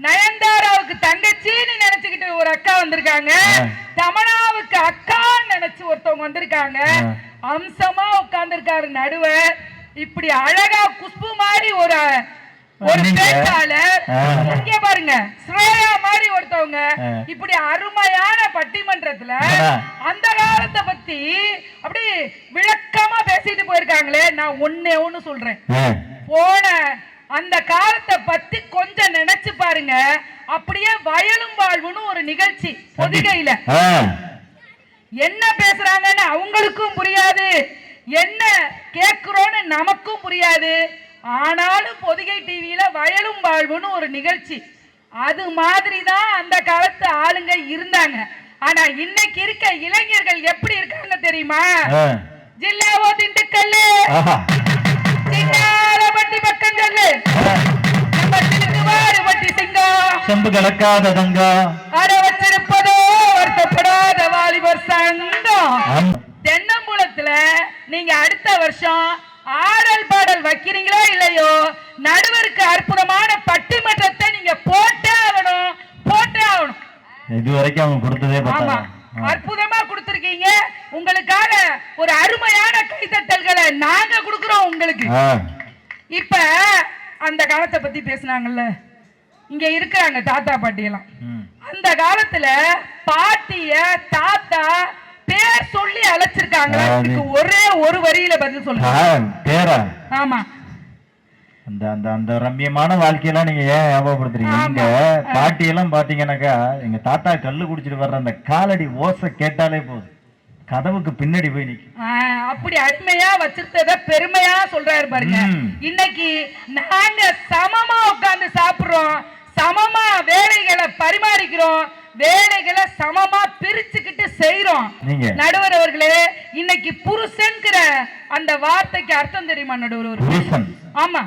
நயன்தாராவுக்கு தங்கச்சின்னு நினைச்சுக்கிட்டு ஒரு அக்கா வந்திருக்காங்க, தமனாவுக்கு அக்கான்னு நினைச்சு ஒருத்தவங்க வந்திருக்காங்க. அம்சமா உட்கார்ந்துருக்காரு நடுவர். இப்படி அழகா குஷ்பு மாதிரி ஒரு பேச்சாளர், இங்க பாருங்க ஸ்ரேயா மாதிரி ஒருத்தவங்க. இப்படி அருமையான பட்டிமன்றத்துல அந்த காலத்தை பத்தி அப்படி விளக்கமா பேசிட்டு போயிருக்காங்களே. நான் ஒண்ணு சொல்றேன், போன அந்த காலத்தை பத்தி கொஞ்சம் நினைச்சு பாருங்க. அப்படியே வயலும் வாழ்வுன்னு ஒரு நிகழ்ச்சி பொதிகையில என்ன பேசுறாங்கன்னு அவங்களுக்கும் புரியாது, என்ன கேக்குறோன்னு நமக்கும் புரியாது. ஆனாலும் பொதிகை டிவியில வயலும் வாழ்வுன்னு ஒரு நிகழ்ச்சி, அது மாதிரி தான் அந்த காலத்து ஆளுங்க இருந்தாங்க. ஆனா இன்னைக்கு இருக்க இளைஞர்கள் எப்படி இருக்காங்க தெரியுமா? ஜில்லாவோ திண்டுக்கல்லு, சிங்காரப்பட்டி பக்கம் சொல்லு, பட்டி சிங்கம்,
செம்பு கலக்காத தங்கம்,
அட வச்சிருப்பதோ வருத்தப்படாத வாலிபர் சங்கம். தென்னம்புலத்துல நீங்க அடுத்த வருஷம் ஆடல் பாடல் வைக்கிறீங்களோ இல்லையோ, நடுவருக்கு அற்புதமான பட்டிமன்றத்தை நீங்க போட்டே ஆகணும்.
இதுவரைக்கும் அவங்க கொடுத்ததே
அற்புதமா கொடுத்திருக்கீங்க. உங்களுக்காக ஒரு அருமையான கைதட்டல்களை நாங்க கொடுக்கிறோம் உங்களுக்கு. இப்ப அந்த காலத்தை பத்தி பேசினாங்கல்ல, இங்க இருக்கிறாங்க தாத்தா பாட்டி எல்லாம். அந்த காலத்துல பாட்டிய தாத்தா பேர் சொல்லி அழைச்சிருக்காங்க. ஒரே ஒரு வரியில பதில் சொல்லுங்க. ஆமா,
அந்த அந்த அந்த ரம்யமான வாழ்க்கையெல்லாம் நீங்க ஏன் ஞாபகப்படுத்துறீங்க? இங்க பாட்டி எல்லாம் பாத்தீங்கன்னாக்கா, எங்க தாத்தா கல்லு குடிச்சிட்டு வர்ற அந்த காலடி ஓசை கேட்டாலே போதும், கதவுக்கு பின்னாடி போய் நிக்கும்.
அப்படி அருமையா வச்சிருந்தத பெருமையா சொல்றாரு பாருங்க. இன்னைக்கு நாங்க சமமா உட்கார்ந்து சாப்பிடுறோம், சமமா வேலைகளை பரிமாறிக்கிறோம், வேலைகளை சமமா பிரிச்சுக்கிட்டு செய்யறோம். நடுவர் அவர்களே, இன்னைக்கு புருஷன்கிற அந்த வார்த்தைக்கு அர்த்தம் தெரியுமா நடுவர்?
புருஷன்.
ஆமா,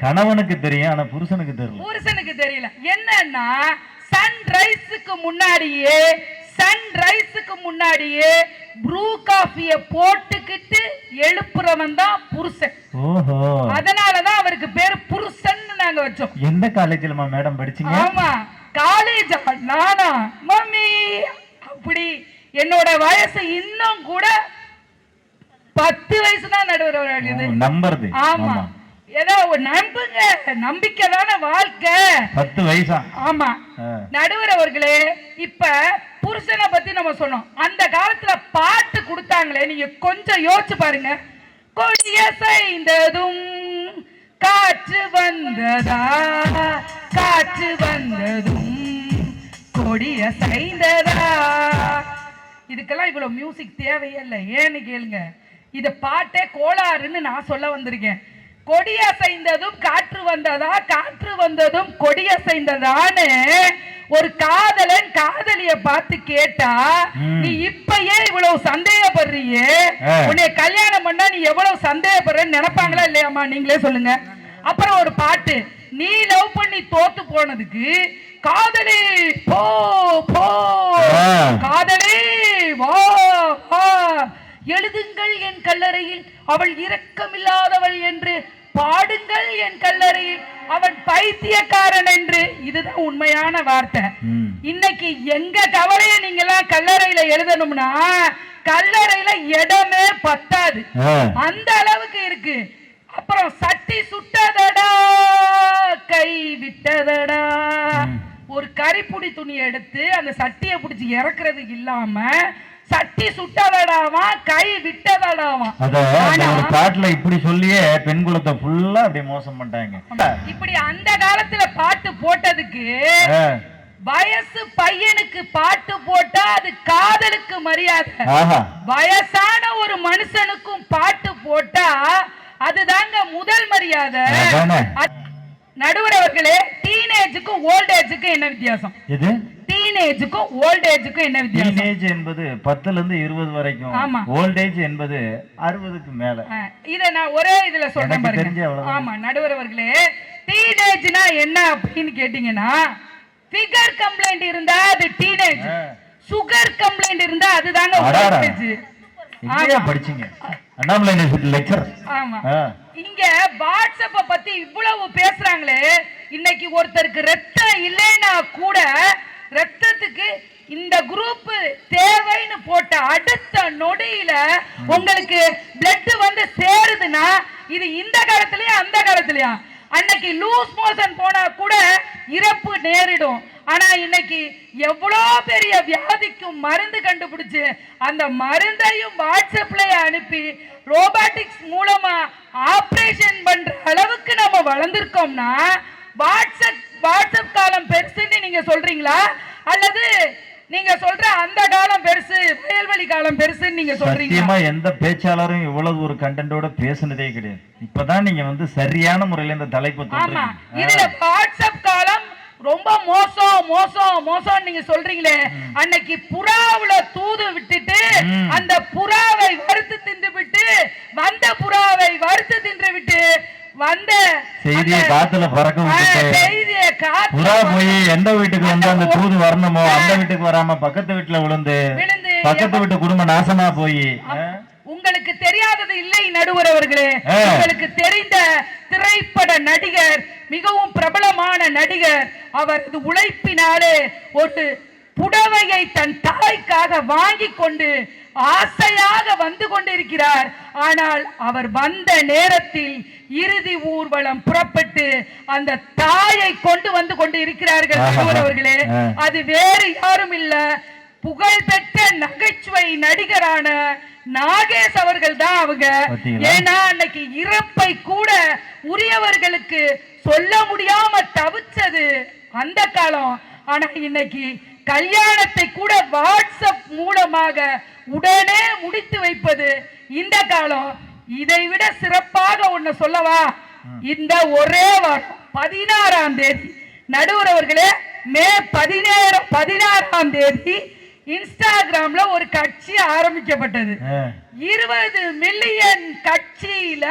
கணவனுக்கு தெரியும், ஆனா புருஷனுக்கு தெரியல.
புருஷனுக்கு தெரியல. என்னன்னா சன்ரைஸுக்கு முன்னாடியே ப்ரூ காஃபிய போட்டுக்கிட்டு எழுப்புறவன் தான் புருஷன். அதனாலதான் அவருக்கு பேரு புருஷன் நாங்க வச்சோம்.
எந்த காலேஜ்ல மேடம் படிச்சீங்க?
ஆமா, காலேஜ். நானா மம்மி அப்படி என்னோட வயசு இன்னும் கூட 10 வயசு தான் நடுவர்
நம்புறது.
ஆமா, ஏதோ நம்புங்க, நம்பிக்கை தானே வாழ்க்கை.
10 வயசா?
ஆமா நடுவர் அவர்களே, இப்ப புருஷனை பத்தி நம்ம சொன்னோம். அந்த காலத்துல பாட்டு கொடுத்தா பாடுறாங்களே, நீங்க கொஞ்சம் யோசிச்சு பாருங்க. கொடியசைந்ததும் காற்று வந்ததா, காற்று வந்ததும் கொடியசைந்ததா. இதுக்கெல்லாம் இவ்வளவு மியூசிக் தேவையே இல்லை. ஏன்னு கேளுங்க, இது பாட்டே கோளாறுன்னு நான் சொல்ல வந்திருக்கேன். கொடியசைந்ததும் காற்று வந்ததா, காற்று வந்ததும் கொடியசைந்ததான்னு ஒரு காதலன் காதலிய பார்த்து கேட்டா, நீ இப்பயே இவ்வளவு சந்தேகப்படுறியே, உன்னை கல்யாணம் பண்ணா நீ எவ்வளவு சந்தேகப்படுறன்னு நினைப்பாங்களா இல்லையாமா? நீங்களே சொல்லுங்க. அப்புறம் ஒரு பாட்டு, நீ லவ் பண்ணி தோத்து போனதுக்கு காதலி போ போ, காதலி வா வா, எழுதுங்கள் என் கல்லறையில் அவள் இரக்கமில்லாதவள் என்று, பாடுங்கள் என் கல்லறையில் அவன் பைத்தியக்காரன் என்று. இதுதான் உண்மையான வார்த்தை. இன்னைக்கு எங்க கவலைய நீங்க எல்லாம் கல்லறையில எழுதணும்னா கல்லறையில இடமே பத்தாது, அந்த அளவுக்கு இருக்கு. அப்புறம் சட்டி சுட்டதடா கை விட்டதடா, ஒரு கரிப்புடி துணி எடுத்து அந்த சட்டியை பிடிச்சி இறக்குறதுக்கு இல்லாம சட்டி சுட்டதடாவா கை விட்டதடாவா.
பாட்டுல இப்படி சொல்லியே பெண் குலத்தை ஃபுல்லா அப்படி மோசம் பண்ணிட்டாங்க.
இப்படி அந்த காலத்துல பாட்டு போட்டதுக்கு வயசு பையனுக்கு பாட்டு போட்டா அது காதலுக்கு மரியாதை, வயசான ஒரு மனுஷனுக்கும் பாட்டு போட்டா அதுதாங்க முதல் மரியாதை. நடுவர் அவர்களே, டீனேஜுக்கும் ஓல்டேஜுக்கும் என்ன வித்தியாசம்? எது? டீனேஜுக்கும் ஓல்டேஜுக்கும் என்ன வித்தியாசம்? டீனேஜ் என்பது 10ல இருந்து 20 வரைக்கும். ஆமா. ஓல்டேஜ் என்பது 60க்கு மேல. இத நான் ஒரே இதுல சொல்றேன் பாருங்க. ஆமா நடுவர் அவர்களே, டீனேஜ்னா என்ன அப்படின்னு கேட்டீங்கன்னா, ஃபிகர் கம்ப்ளைண்ட் இருந்தா அது டீனேஜ், சுகர் கம்ப்ளைண்ட் இருந்தா அதுதாங்க ஓல்டேஜ்.
இங்க படிச்சீங்க அண்ணாமலை லெக்சர்.
ஆமா. இங்க வாட்ஸ்அப்ப பத்தி இவ்வளவு பேசுறாங்களே, இன்னைக்கு ஒருத்தருக்கு ரத்தம் இல்லைன்னா கூட ரத்தத்துக்கு இந்த குரூப் தேவைன்னு போட்ட அடுத்த நொடியில உங்களுக்கு பிளட் வந்து சேருதுன்னா இது இந்த காலத்திலயா அந்த காலத்திலயா? அன்னைக்கு லூஸ் மோஷன் போனா கூட இறப்பு நேரிடும். ஆனா இன்னைக்கு எவ்வளோ பெரிய வியாதிக்கும் மருந்து கண்டுபிடிச்சு அந்த மருந்தையும் வாட்ஸ்அப்ல அனுப்பி ரோபாட்டிக்ஸ் மூலமா ஆபரேஷன் பண்ற அளவுக்கு நம்ம வளர்ந்திருக்கோம்னா வாட்ஸ்அப் காலம் பெருசுன்னு நீங்க சொல்றீங்களா, அல்லது நீங்க சொல்ற அந்த காலம் பெருசு வயல்வெளி காலம் பெருசுன்னு நீங்க சொல்றீங்களா?
எந்த பேச்சாளரும் இவ்வளவு ஒரு கண்டென்ட்டோட பேசுனதே கிடையாது. இப்பதான் நீங்க வந்து சரியான முறையில இந்த தலைப்பு.
ஆமா, இதுல வாட்ஸ்அப் காலம் ரொம்ப மோசம் மோசம் மோசம் நீங்க சொல்றீங்களே, அன்னைக்கு புறாவுல தூது விட்டுட்டு அந்த புறாவை வறுத்து தின்று விட்டு வந்த புறாவை வறுத்து தின்று விட்டு வந்த
செய்தியை காத்துல பறக்க விட்டுட்டு புறா போய் எந்த வீட்டுக்கு வந்து அந்த தூது வரணுமோ அந்த வீட்டுக்கு வராம பக்கத்து வீட்டுல விழுந்து பக்கத்து வீட்டு குடும்பம் நாசமா போய்.
உங்களுக்கு தெரியாதது இல்லை நடுவர் அவர்களே, உங்களுக்கு தெரிந்த திரைப்பட நடிகர், மிகவும் பிரபலமான நடிகர், அவரது உழைப்பினாலே ஒரு புடவையை தன் தாய்க்காக வாங்கி கொண்டு ஆசையாக வந்து கொண்டிருக்கிறார். ஆனால் அவர் வந்த நேரத்தில் இறுதி ஊர்வலம் புறப்பட்டு அந்த தாயை கொண்டு வந்து கொண்டு இருக்கிறார்கள் நடுவர் அவர்களே. அது வேறு யாரும் இல்ல, புகழ்பெற்ற நகைச்சுவை நடிகரான நாகேஷ் அவர்கள் தான் அவங்க. ஏன்னா அன்னைக்கு இறப்பை கூட உரியவர்களுக்கு சொல்ல முடியாம தவிச்சது அந்த காலம். ஆனா இன்னைக்கு கல்யாணத்தை கூட வாட்ஸ்அப் மூலமாக உடனே முடித்து வைப்பது இந்த காலம். இதை விட சிறப்பாக ஒண்ணு சொல்லவா? இந்த ஒரே வாரம் 16ஆம் தேதி நடுவர் அவர்களே, மே 16ஆம் தேதி இன்ஸ்டாகிராம்ல ஒரு கட்சி ஆரம்பிக்கப்பட்டது. 20 மில்லியன் கட்சியில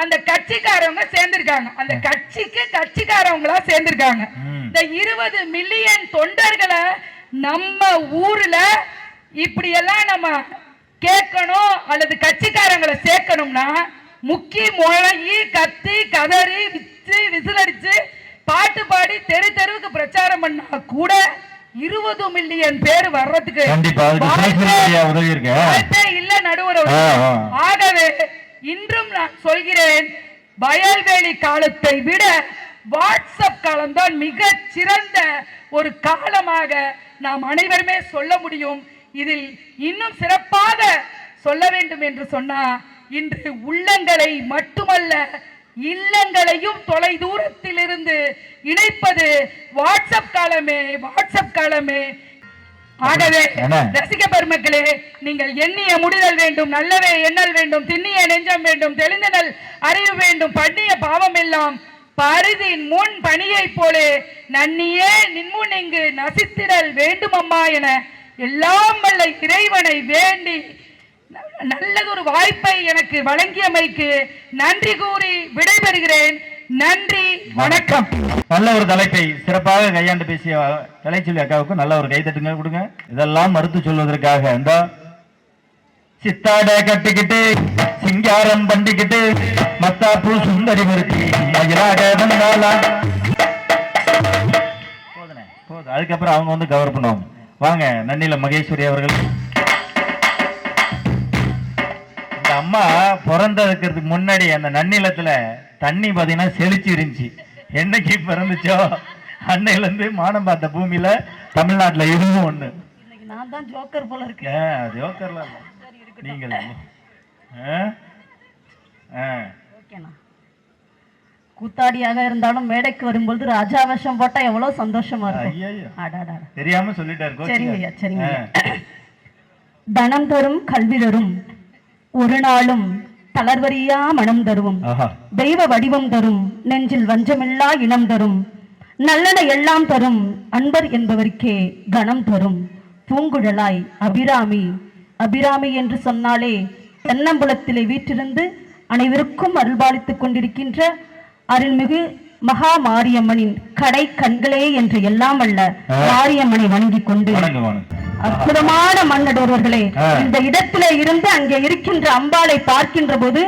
அந்த கட்சிக்காரவங்க சேர்ந்திருக்காங்க. அந்த கட்சிக்கு கட்சிக்காரவங்களா சேர்ந்திருக்காங்க. இந்த 20 மில்லியன் தொண்டர்களை நம்ம ஊர்ல இப்படி எல்லாம் நம்ம கேட்கணும் அல்லது கட்சிக்காரங்களை சேர்க்கணும்னா முக்கி முழங்கி கத்தி கதறி விச்சு விசிலடிச்சு பாட்டு பாடி தெரு தெருவுக்கு பிரச்சாரம் பண்ணா கூட 20 மில்லியன் பேர் வர்றதுக்கு இல்ல நடுவர். ஆகவே இன்றும் நான் சொல்கிறேன், வயல்வெளி காலத்தை விட வாட்ஸ்அப் காலம்தான் மிக சிறந்த ஒரு காலமாக நாம் அனைவருமே சொல்ல முடியும். இதில் இன்னும் சிறப்பாக சொல்ல வேண்டும் என்று சொன்னா, இன்று உள்ளங்களை மட்டுமல்ல இல்லங்களையும் தொலை தூரத்தில் இருந்து இணைப்பது வாட்ஸ்அப் காலமே. ஆகவே ரசிக பெருமக்களே, நீங்கள் எண்ணிய முடிதல் வேண்டும், நல்லவே எண்ணல் வேண்டும், திண்ணிய நெஞ்சம் வேண்டும், தெளிந்தனல் அறிவு வேண்டும், பண்ணிய பாவம் எல்லாம் பரிதின் முன் பணியை போலே நன்னியே நின்முன் இங்கு நசித்திடல் வேண்டும் அம்மா என எல்லாம் வல்ல இறைவனை வேண்டி நல்லதொரு வாய்ப்பை எனக்கு வழங்கியமைக்கு நன்றி கூறி விடைபெறுகிறேன். நன்றி, வணக்கம்.
நல்ல ஒரு தலைப்பை சிறப்பாக கையாண்டு பேசிய கலைச்செல்வி அக்காவுக்கு நல்ல ஒரு கைதட்டுங்க கொடுங்க. இதெல்லாம் மறுத்து சொல்வதற்காக இந்த சித்தாட கட்டிக்கிட்டு சிங்காரம் பண்ணிக்கிட்டு மத்தாப்பூ சுந்தரி மறுத்தி மயிலாக வந்தாலா போதும். அதுக்கப்புறம் அவங்க வந்து கவர் பண்ணுவாங்க. வாங்க நன்னில மகேஸ்வரி அவர்கள். இந்த அம்மா பிறந்ததுக்கு முன்னாடி அந்த நன்னிலத்துல தண்ணி பாத்தீங்கன்னா செழிச்சு இருந்துச்சு. என்னைக்கு பிறந்துச்சோ அன்னையில இருந்து மானம் பார்த்த பூமியில தமிழ்நாட்டுல இதுவும் ஒண்ணு.
நான் தான் ஜோக்கர் போல இருக்கு.
ஜோக்கர்லாம் நீங்கள்
கூத்தாடியாக இருந்தாலும் மேடைக்கு வரும்போது ராஜாவேஷம் போட்டா எவ்வளவு சந்தோஷமா இருக்கும்.
தெரியாம சொல்லிட்டாரு.
சரிங்க சரிங்க. தனம் தரும் கல்வி தரும், ஒரு நாளும் தளர்வரியா மனம் தருவும், தெய்வ வடிவம் தரும், நெஞ்சில் வஞ்சமில்லா இனம் தரும், நல்லன எல்லாம் தரும், அன்பர் என்பவருக்கே கணம் தரும், பூங்குழலாய் அபிராமி. அபிராமி என்று சொன்னாலே தென்னம்புலத்திலே வீற்றிருந்து அனைவருக்கும் அருள்பாலித்துக் கொண்டிருக்கின்ற அருள்மிகு மகா மாரியம்மனின் கடை கண்களே என்று எல்லாம் அல்ல மாரியம்மனை வணங்கிக் கொண்டு அற்புதமான மன்னடோர்களே, இந்த இடத்திலே இருந்து அங்கே இருக்கின்ற அம்பாளை பார்க்கின்ற போது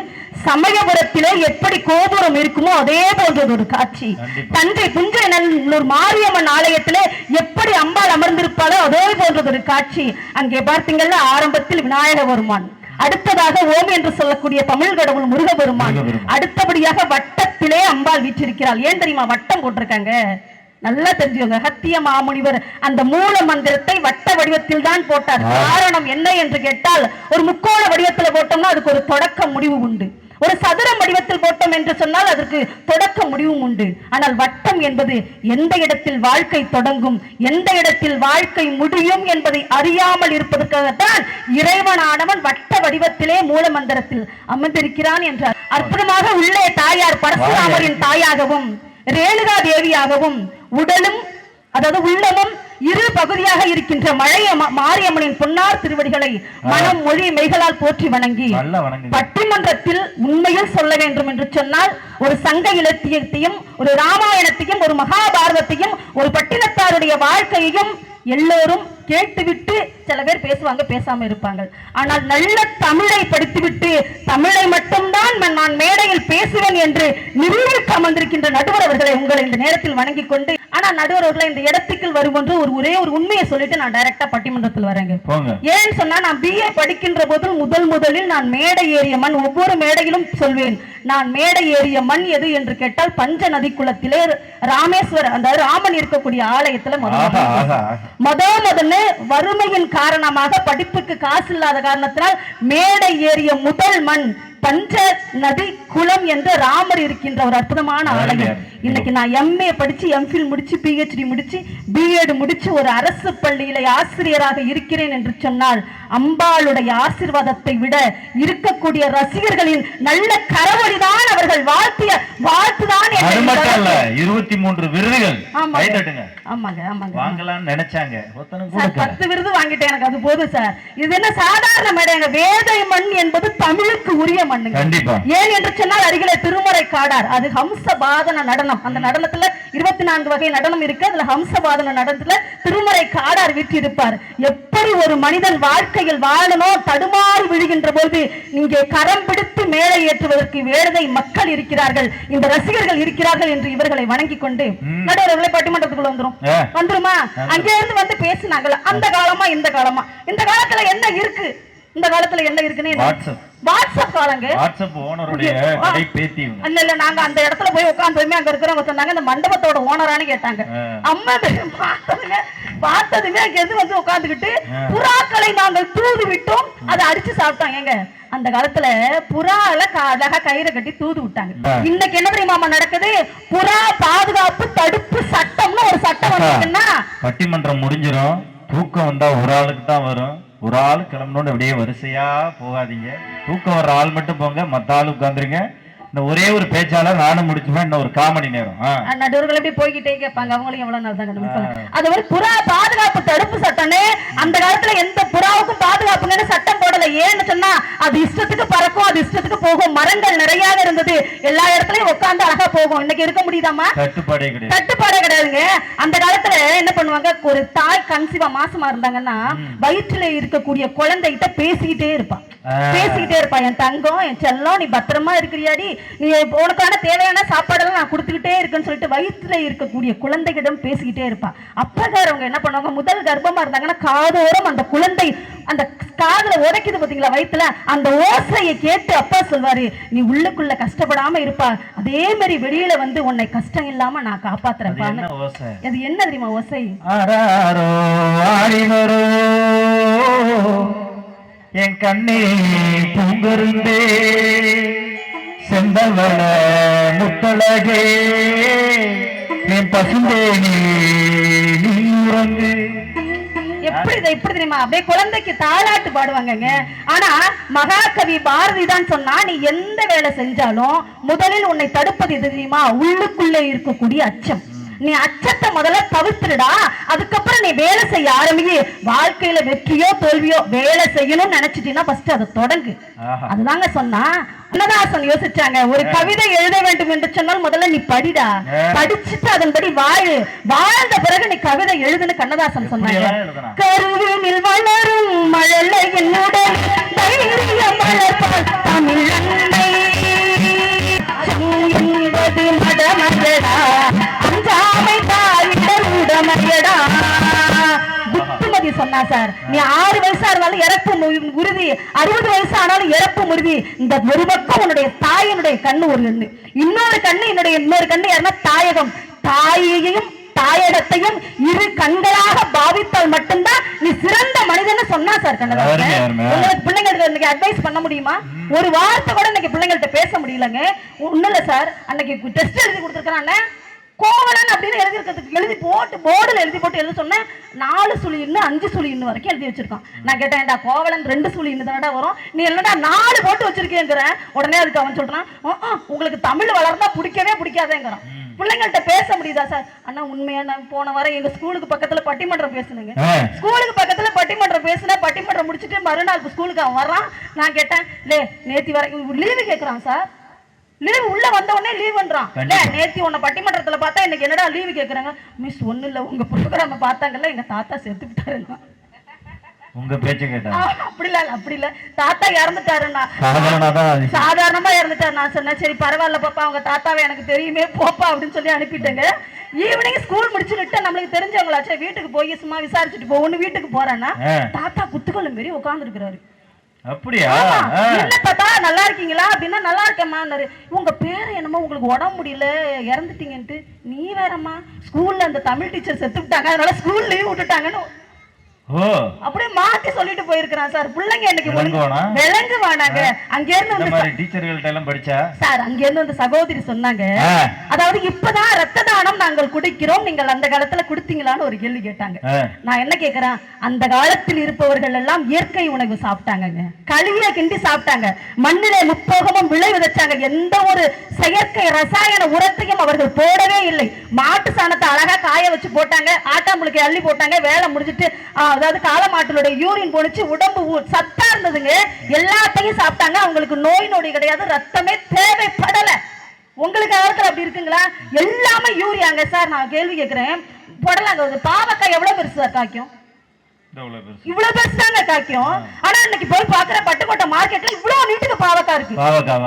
சமயபுரத்திலே எப்படி கோபுரம் இருக்குமோ அதே போன்றது ஒரு காட்சி. தஞ்சை புஞ்சை நல்லூர் மாரியம்மன் ஆலயத்திலே எப்படி அம்பாள் அமர்ந்திருப்பாளோ அதே போன்றது ஒரு காட்சி. அங்கே பார்த்தீங்கல்ல, ஆரம்பத்தில் விநாயக பெருமான், அடுத்ததாக ஓம் என்று சொல்லக்கூடிய தமிழ் கடவுள் முருகபெருமான், அடுத்தபடியாக வட்டத்திலே அம்பாள் வீற்றிருக்கிறாள். ஏன் தெரியுமா வட்டம் போட்டிருக்காங்க? நல்லா தெரிஞ்சுங்க. அகத்திய மாமுனிவர் அந்த மூல மந்திரத்தை வட்ட வடிவத்தில் தான் போட்டார். காரணம் என்ன என்று கேட்டால், ஒரு முக்கோண வடிவத்தில் போட்டோம்னா அதுக்கு ஒரு தொடக்க முடிவு உண்டு, ஒரு சதுர வடிவத்தில் போட்டோம் என்று சொன்னால் அதற்கு தொடக்க முடிவும் உண்டு. ஆனால் வட்டம் என்பது எந்த இடத்தில் வாழ்க்கை தொடங்கும், எந்த இடத்தில் வாழ்க்கை முடியும் என்பதை அறியாமல் இருப்பதற்காகத்தான் இறைவனானவன் வட்ட வடிவத்திலே மூல மந்திரத்தில் அமர்ந்திருக்கிறான் என்றார். அற்புதமாக உள்ளே தாயார் பரசுராமரின் தாயாகவும் ரேணுகா தேவியாகவும் உடலும் அதாவது உள்ளமும் இரு பகுதியாக இருக்கின்ற மழைய மாரியம்மனின் பொன்னார் திருவடிகளை மனம் மொழி மெய்களால் போற்றி வணங்கி பட்டிமன்றத்தில் உண்மையில் சொல்ல வேண்டும் என்று சொன்னால், ஒரு சங்க இலக்கியத்தையும் ஒரு ராமாயணத்தையும் ஒரு மகாபாரதத்தையும் ஒரு பட்டினத்தாருடைய வாழ்க்கையையும் எல்லோரும் கேட்டுவிட்டு சில பேர் பேசுவாங்க, பேசாம இருப்பாங்க. ஆனால் நல்ல தமிழை படித்துவிட்டு தமிழை மட்டும்தான் நான் மேடையில் பேசுவேன் என்று நிரூபிக்க அமர்ந்திருக்கின்ற நடுவர் அவர்களை உங்களை இந்த நேரத்தில் வணங்கிக் கொண்டு, ஆனா நடுவர் அவர்களை இந்த இடத்துக்கு வரும் என்று ஒரே ஒரு உண்மையை சொல்லிட்டு நான் டைரக்டா பட்டிமன்றத்தில் வரேங்க. ஏன்னு சொன்னா, நான் BA படிக்கின்ற போது முதலில் நான் மேடை ஏறிய மண், ஒவ்வொரு மேடையிலும் சொல்வேன், நான் மேடை ஏறிய மண் எது என்று கேட்டால் பஞ்ச நதி குளத்திலே ராமேஸ்வரம் அந்த ராமன் இருக்கக்கூடிய ஆலயத்துல முதல்ல வறுமையின் காரணமாக படிப்புக்கு காசு இல்லாத காரணத்தினால் மேடை ஏறிய முதல் மண் பஞ்ச நதி குளம் என்ற ராமர் இருக்கின்ற ஒரு அற்புதமான ஆலயம். இன்னைக்கு நான் MA படிச்சு MPhil முடிச்சு PhD முடிச்சு B.Ed முடிச்சு ஒரு அரசு பள்ளியில ஆசிரியராக இருக்கிறேன் என்று சொன்னால் அம்பாளுடைய ஆசீர்வாதத்தை விட இருக்கக்கூடிய ரசிகர்களின் நல்ல கரவொலிதான் அவர்கள் வாழ்த்திய வாழ்த்துதான்.
23 விருதுகள்
வாங்கலாம்னு
நினைச்சாங்க,
10 விருது வாங்கிட்டேன். எனக்கு அது போதும் சார். இது என்ன சாதாரண மேடைங்க? வேதை மண் என்பது தமிழுக்கு உரிய மண். ஏன் என்று சொன்னால் அருகிலே திருமறை காடார், அது ஹம்சபாதன நடனம். அந்த நடனத்துல 24 வகை நடனம் இருக்கு. அதுல ஹம்சபாதன நடனத்துல திருமறை காடார் வீட்டு இருப்பார். எப்படி ஒரு மனிதன் வாழ்க்கையில் வாழணும் தடுமாறி விழுகின்ற போது இங்கே கரம் பிடித்து மேலே ஏற்றுவதற்கு வேலை மக்கள் இருக்கிறார்கள், இந்த ரசிகர்கள் இருக்கிறார்கள் என்று இவர்களை வணங்கி கொண்டு நடுவர்களை பட்டிமன்றத்துக்குள்ள வந்துருமா? அங்கே இருந்து வந்து பேசினாங்களா? அந்த காலமா இந்த காலமா? இந்த காலத்துல என்ன இருக்கு? இந்த காலத்துல என்ன இருக்குன்னு வாட்ஸ்அப் காலங்க.
வாட்ஸ்அப் ஓனருடைய கடை பேத்தி.
இல்ல நாங்க அந்த இடத்துல போய் உட்கார்ந்தோமே, அங்க இருக்கிறவங்க சொன்னாங்க இந்த மண்டபத்தோட ஓனரானு கேட்டாங்க. அம்மா பார்த்ததுமே அங்க இருந்து வந்து உட்கார்ந்துகிட்டு புறாக்களை
புறாலை நாங்கள் தூது விட்டோம், அதை அடிச்சு சாப்பிட்டோம். ஏங்க அந்த காலத்துல புறால அழகா கயிறை கட்டி தூது விட்டாங்க. இன்னைக்கு என்ன தெரியுமா நடக்குது? புறா பாதுகாப்பு தடுப்பு சட்டம்னு ஒரு சட்டம் வந்திருக்குன்னா
பட்டிமன்றம் முடிஞ்சிடும். தூக்கம் வந்தா ஒரு ஆளுக்கு தான் வரும். ஒரு ஆள் கிளம்பணும்னு அப்படியே வரிசையா போகாதீங்க. தூக்கம் வர்ற ஆள் மட்டும் போங்க, மத்த ஆள் உட்காந்துருங்க. இந்த ஒரே ஒரு பேச்சாளர் நானும் முடிச்சுப்பேன். இன்னும் ஒரு 1/4 மணி நேரம்
நடுவர்கள் எப்படி போய்கிட்டே கேட்பாங்க. அவங்களும் எவ்வளவு நாள் தான் கண்டுபிடிப்பாங்க. அது ஒரு புறா பாதுகாப்பு தடுப்பு சட்டம்னு அந்த காலத்துல எந்த புறாவுக்கும் பாதுகாப்புங்கன்னு சட்டம் போடல. ஏன்னு சொன்னா அது இஷ்டத்துக்கு பறக்கும், அது இஷ்டத்துக்கு போகும். மரங்கள் நிறைய இருந்தது, எல்லா இடத்துலயும் உட்கார்ந்து அழகா போகும். இன்னைக்கு இருக்க முடியுதாமா?
தட்டுப்பாடே
கிடையாதுங்க. அந்த காலத்துல என்ன பண்ணுவாங்க, ஒரு தாய் கன்சீவா மாசமா இருந்தாங்கன்னா வயிற்றுல இருக்கக்கூடிய குழந்தைகிட்ட பேசிக்கிட்டே இருப்பான். என் தங்கம், என் செல்லம், நீ பத்திரமா இருக்கிறியாடி, நீ உனக்கான தேவையான சாப்பாடெல்லாம் நான் கொடுத்துக்கிட்டே இருக்கேன்னு சொல்லிட்டு வயிற்றுல இருக்கக்கூடிய குழந்தைகிடம் பேசிக்கிட்டே இருப்பா. அப்பகாரவங்க என்ன பண்ணுவாங்க, முதல் கர்ப்பமா இருந்தாங்கன்னா காதோரம் அந்த குழந்தை அந்த காதுல உதைக்குது பாத்தீங்களா வயிற்றுல, அந்த ஓசையை கேட்டு அப்பா சொல்வாரு, நீ உள்ளுக்குள்ள கஷ்டப்படாம இருப்பா, அதே மாதிரி வெளியில வந்து உன்னை கஷ்டம் இல்லாம நான் காப்பாத்துறேன். அது என்ன தெரியுமா ஓசை?
என் கண்ணே பூங்கருந்தே செந்தவள முத்தழகே என் பசுந்தே நீ உறங்கு.
எப்படி தெரியுமா, அப்படியே குழந்தைக்கு தாலாட்டு பாடுவாங்க. ஆனா மகாகவி பாரதி தான் சொன்னா, நீ எந்த வேலை செஞ்சாலும் முதலில் உன்னை தடுப்பது எது தெரியுமா? உள்ளுக்குள்ளே இருக்கக்கூடிய அச்சம். நீ அச்சத்தை முதல்ல தவிர்த்துடா, அதுக்கப்புறம் நீ வேலை செய்ய ஆரம்பிச்சு. வாழ்க்கையில வெற்றியோ தோல்வியோ வேலை செய்யணும்னு நினைச்சிட்டீங்கன்னா ஃபர்ஸ்ட் அதை தொடங்கு. அதுதாங்க சொன்னா கண்ணதாசன் யோசிச்சாங்க, ஒரு கவிதை எழுத வேண்டும் என்று சொன்னால் முதல்ல நீ படிடா, படிச்சுட்டு அதன்படி வாழு, வாழ்ந்த பிறகு நீ கவிதை எழுதுன்னு கண்ணதாசன் சொன்னாங்க. கருவினில் வளரும் மழலை என்னுடைய தைரியம் வளர்ப்பால் தமிழ் அன்னை என்பது மடமடா அஞ்சாமை தாயிடல் உடமையடா. புத்துமதி சொன்னா சார், நீ 6 வயசா இருந்தாலும் இறப்பு உறுதி, 60 வயசு ஆனாலும் இறப்பு உறுதி. இந்த ஒரு பக்கம் உன்னுடைய தாயினுடைய கண்ணு ஒரு கண்ணு, இன்னொரு கண்ணு இன்னொரு கண்ணு யாருன்னா தாயகம். தாயையும் தாயகத்தையும் இரு கண்களாக பாவித்தால் மட்டும்தான் நீ சிறந்த மனிதன் சொன்னா சார் கண்ணதாசன். உங்களுக்கு பிள்ளைங்களுக்கு இன்னைக்கு அட்வைஸ் பண்ண முடியுமா? ஒரு வார்த்தை கூட இன்னைக்கு பிள்ளைங்கள்ட்ட பேச முடியலங்க. ஒண்ணு இல்ல சார், அன்னைக்கு டெஸ்ட் எழுதி கொடுத்துருக்கானே கோவலன் அப்படின்னு எழுதி போட்டு போர்டுல எழுதி போட்டு எழுத சொன்னேன். 4 சுழி இன்னும் 5 சுழி இன்னும் வரைக்கும் எழுதி வச்சிருக்கான். நான் கேட்டேன்டா கோவலன் 2 சுழி இன்னும் தானடா வரும், நீ என்னடா 4 போட்டு வச்சிருக்கேங்கிறேன். உடனே அதுக்கு அவன் சொல்றான், உங்களுக்கு தமிழ் வளர்ந்தா பிடிக்காதேங்கிறான். பிள்ளைங்கள்ட்ட பேச முடியுதா சார்? அண்ணா உண்மையா நான் போன வாரம் எங்க ஸ்கூலுக்கு பக்கத்துல பட்டிமன்றம் பேசுனேங்க. ஸ்கூலுக்கு பக்கத்துல பட்டிமன்றம் பேசுன, பட்டிமன்றம் முடிச்சுட்டு மறுநாள் ஸ்கூலுக்கு அவன் வர்றான். நான் கேட்டேன், நேத்தி வர லீவு கேட்கறான் சார். லீவ் உள்ள வந்த உடனே லீவ் பண்றான். நேத்தி உன்னை பட்டிமன்றத்துல பார்த்தா இன்னைக்கு என்னடா லீவு கேக்குறாங்க? மிஸ் ஒண்ணு இல்ல, உங்க ப்ரோக்ராம பார்த்தாங்கல்ல, எங்க தாத்தா செத்து விட்டாருன்னா.
உங்க பேச்சு கேட்டா
அப்படி இல்ல தாத்தா இறந்துட்டாருன்னா சாதாரணமா இறந்துட்டாரு. நான் சொன்னேன், சரி பரவாயில்ல பாப்பா, அவங்க தாத்தாவை எனக்கு தெரியுமே போப்பா அப்படின்னு சொல்லி அனுப்பிட்டேங்க. ஈவினிங் ஸ்கூல் முடிச்சுட்டு நம்மளுக்கு தெரிஞ்சவங்களாச்சே வீட்டுக்கு போய் சும்மா விசாரிச்சுட்டு போகணும். வீட்டுக்கு போறேன்னா தாத்தா குத்துக்கொள்ள மாரி உட்கார்ந்து இருக்கிறாரு.
அப்படியா?
என்ன தாத்தா நல்லா இருக்கீங்களா அப்படின்னா, நல்லா இருக்கேம்மா. உங்க பேரு என்னமோ உங்களுக்கு உடம்பு முடியல இறந்துட்டீங்கன்ட்டு. நீ வேறம்மா, ஸ்கூல்ல அந்த தமிழ் டீச்சர் செத்து விட்டாங்க, அதனால ஸ்கூல் லீவ் விட்டுட்டாங்கன்னு அப்படியே மாத்தி சொல்லிட்டு போயிருக்கிறான் சார். பிள்ளைங்க இன்னைக்கு விளங்குவானாங்க. அங்க இருந்து
டீச்சர்கள்ட்ட எல்லாம் படிச்சா
சார், அங்க இருந்து அந்த சகோதரி சொன்னாங்க, அதாவது இப்பதான் ரத்த தானம் நாங்கள் குடிக்கிறோம், நீங்கள் அந்த காலத்துல குடுத்தீங்களான்னு ஒரு கேள்வி கேட்டாங்க. நான் என்ன கேக்குறேன், அந்த காலத்தில் இருப்பவர்கள் எல்லாம் இயற்கை உணவு சாப்பிட்டாங்க, களிய கிண்டி சாப்பிட்டாங்க, மண்ணிலே முப்போகமும் விளை விதைச்சாங்க, எந்த ஒரு செயற்கை ரசாயன உரத்தையும் அவர்கள் போடவே இல்லை. மாட்டு சாணத்தை அழகா காய வச்சு போட்டாங்க, ஆட்டாம்புழுக்கை அள்ளி போட்டாங்க, வேலை முடிஞ்சிட்டு அதாவது காலமாட்டுடைய யூரின் போனிச்சு, உடம்பு சத்தா இருந்ததுங்க, எல்லாத்தையும் சாப்பிட்டாங்க. அவங்களுக்கு நோய் நொடி கிடையாது, ரத்தமே தேவைப்படல. உங்களுக்கு காலத்துல அப்படி இருக்குங்களா? எல்லாமே யூரியாங்க சார். நான் கேள்வி கேட்கிறேன், போடலாங்க. பாவக்காய் எவ்வளவு பெருசு சார் காய்க்கும்? இவ்வளவு பெருசாங்க காய்க்கும். ஆனா இன்னைக்கு போய் பாக்குற பட்டுக்கோட்டை மார்க்கெட்ல இவ்வளவு நீட்டுக்கு பாவக்காய் இருக்கு.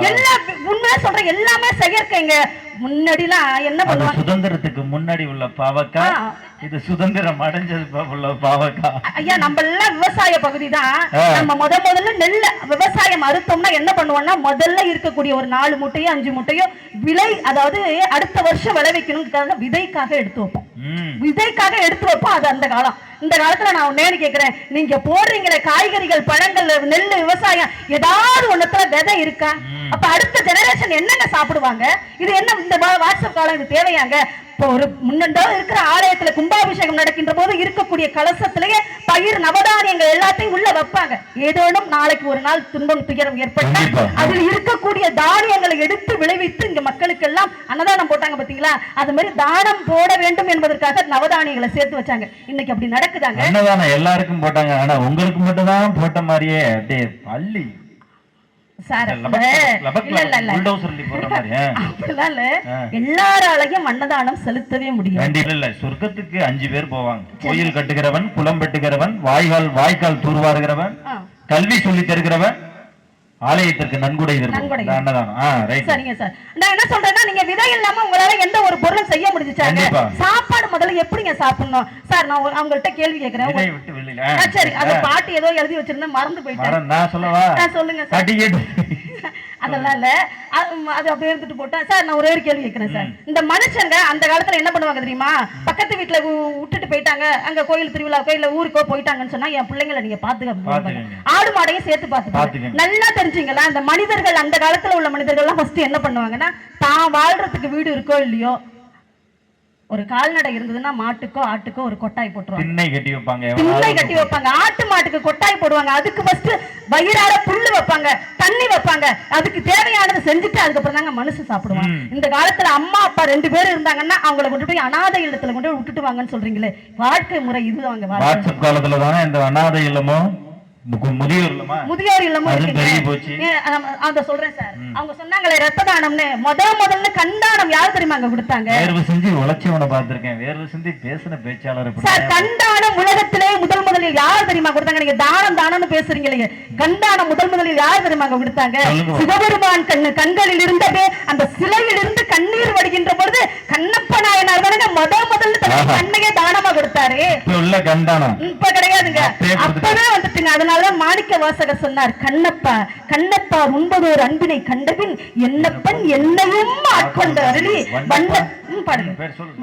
எல்லாம் உண்மையா சொல்றேன், எல்லாமே செயற்கைங்க. முன்னாடிலாம் என்ன பண்ணுவாங்க,
சுதந்திரத்துக்கு முன்னாடி உள்ள பாவக்காய், இது சுதந்திரம் அடைஞ்சது உள்ள பாவக்காய்.
ஐயா நம்ம எல்லாம் விவசாய பகுதி தான். நம்ம முதல்ல நெல்ல விவசாயம் அறுத்தோம்னா என்ன பண்ணுவோம்னா, முதல்ல இருக்கக்கூடிய ஒரு 4 மூட்டையோ 5 மூட்டையோ விலை, அதாவது அடுத்த வருஷம் விளைவிக்கணும்னு விதைக்காக எடுத்து வைப்போம். விதைக்காக எடுத்து வைப்போம். அது அந்த காலம். இந்த காலத்துல நான் ஒன்னேன்னு கேக்குறேன், நீங்க போடுறீங்களே காய்கறிகள், பழங்கள், நெல், விவசாயம், ஏதாவது ஒண்ணுத்துல விதை இருக்கா? அப்ப அடுத்த ஜெனரேஷன் என்னங்க சாப்பிடுவாங்க? இது என்ன இந்த வாட்ஸ்அப் காலம் இது தேவையாங்க? இப்போ ஒரு முன்னண்டோ இருக்கிற ஆலயத்துல கும்பாபிஷேகம் நடக்கின்ற போது இருக்கக்கூடிய கலசத்திலேயே பயிர் நவதானியங்கள் எல்லாத்தையும் உள்ள வைப்பாங்க. ஏதேனும் நாளைக்கு ஒரு நாள் துன்பம் துயரம் ஏற்பட்டால் அதில் இருக்கக்கூடிய தானியங்களை எடுத்து விளைவித்து இங்க மக்களுக்கு எல்லாம் அன்னதானம் போட்டாங்க பாத்தீங்களா? அது மாதிரி தானம் போட வேண்டும் என்பதற்காக நவதானியங்களை சேர்த்து வச்சாங்க. இன்னைக்கு அப்படி நடக்குதாங்க?
அன்னதானம் எல்லாருக்கும் போட்டாங்க, ஆனா உங்களுக்கு மட்டும் தான் போட்ட மாதிரியே அப்படியே பள்ளி
எல்லாராலையும் அன்னதானம் செலுத்தவே முடியும்.
சொர்க்கத்துக்கு 5 பேர் போவாங்க. கோயில் கட்டுகிறவன், குளம் வெட்டுகிறவன், வாய்க்கால் தூர்வாருகிறவன், கல்வி சொல்லி தருகிறவன், ஆலயத்திற்கு நன்கொடை
சரிங்க சார். நான் என்ன சொல்றேன்னா, நீங்க விதை இல்லாம உங்களால எந்த ஒரு பொருளும் செய்ய முடிஞ்சுச்சாங்க? சாப்பாடு முதல்ல எப்படிங்க சாப்பிடணும் சார்? நான் அவங்கள்ட்ட கேள்வி கேட்கிறேன். சரி, அந்த பாட்டு ஏதோ எழுதி வச்சிருந்தேன், மறந்து போயிட்டேன்.
நான் சொல்லவா?
சொல்லுங்க சார். அதெல்லாம் இல்ல, அது அப்படியே எடுத்துட்டு போட்டேன் சார். நான் ஒரே ஒரு கேள்வி கேட்கிறேன் சார். இந்த மனுஷங்க அந்த காலத்துல என்ன பண்ணுவாங்க தெரியுமா? பக்கத்து வீட்டுல விட்டுட்டு போயிட்டாங்க, அங்க கோயில் திருவிழாக்கோ இல்ல ஊருக்கோ போயிட்டாங்கன்னு சொன்னா, என் பிள்ளைங்களை நீங்க பாத்துக்க, ஆடு மாடையும் சேர்த்து பாத்துக்க. நல்லா தெரிஞ்சுங்களா, இந்த மனிதர்கள் அந்த காலத்துல உள்ள மனிதர்கள் எல்லாம் ஃபர்ஸ்ட் என்ன பண்ணுவாங்கன்னா, தான் வாழ்றதுக்கு வீடு இருக்கோ இல்லையோ, ஒரு கால்நடை இருந்ததுன்னா மாட்டுக்கோ ஆட்டுக்கோ ஒரு கொட்டாய் போட்டுருவாங்க, திண்ணை கட்டி வைப்பாங்க. ஆட்டு மாட்டுக்கு கொட்டாய் போடுவாங்க. அதுக்கு ஃபர்ஸ்ட் வயிறார புல்லு வைப்பாங்க, தண்ணி வைப்பாங்க, அதுக்கு தேவையானதை செஞ்சுட்டு அதுக்கப்புறம் தாங்க மனுஷன் சாப்பிடுவாங்க. இந்த காலத்துல அம்மா அப்பா 2 பேர் இருந்தாங்கன்னா அவங்களை கொண்டு போய் அனாதை இல்லத்துல கொண்டு போய் விட்டுட்டு வாங்கன்னு சொல்றீங்களே, வாழ்க்கை முறை இதுதாங்க.
வாட்ஸ்அப் காலத்துல தானே இந்த அனாதை இல்லமோ
முதியோர் இல்லமும் அத சொல்றேன் சார். அவங்க சொன்னாங்களே ரத்த தானம்னு, முதல்ல கண்தானம் யார் தெரியுமா அங்க கொடுத்தாங்க?
வேர்வை சிந்தி உழைச்சவனை பார்த்திருக்கேன், வேர்வை சிந்தி பேசின பேச்சாளர்
சார். கண்தானம் உலகத்திலே முதலில் யார் தெரியுமா கொடுத்தாங்க? நீங்க தானம்னு பேசுறீங்களே, கண்தானம் முதலில் யார் தெரியுமா அங்க கொடுத்தாங்க? சிவபெருமான் கண்களில் இருந்ததே அந்த சிலையில் இருந்து கண்ணீர் வடிகின்ற பொழுது கண்ணப்ப நாயனார் தானே முதல்ல கண்ணையே தானமா கொடுத்தாரு. இப்ப கிடையாதுங்க, அப்பவே வந்துட்டுங்க. அதனால மாணிக்க வாசகர் சொன்னார், கண்ணப்பா உண்பதோர் அன்பினை கண்டபின் என்னப்பன் என்னையும் ஆட்கொண்டு அருளி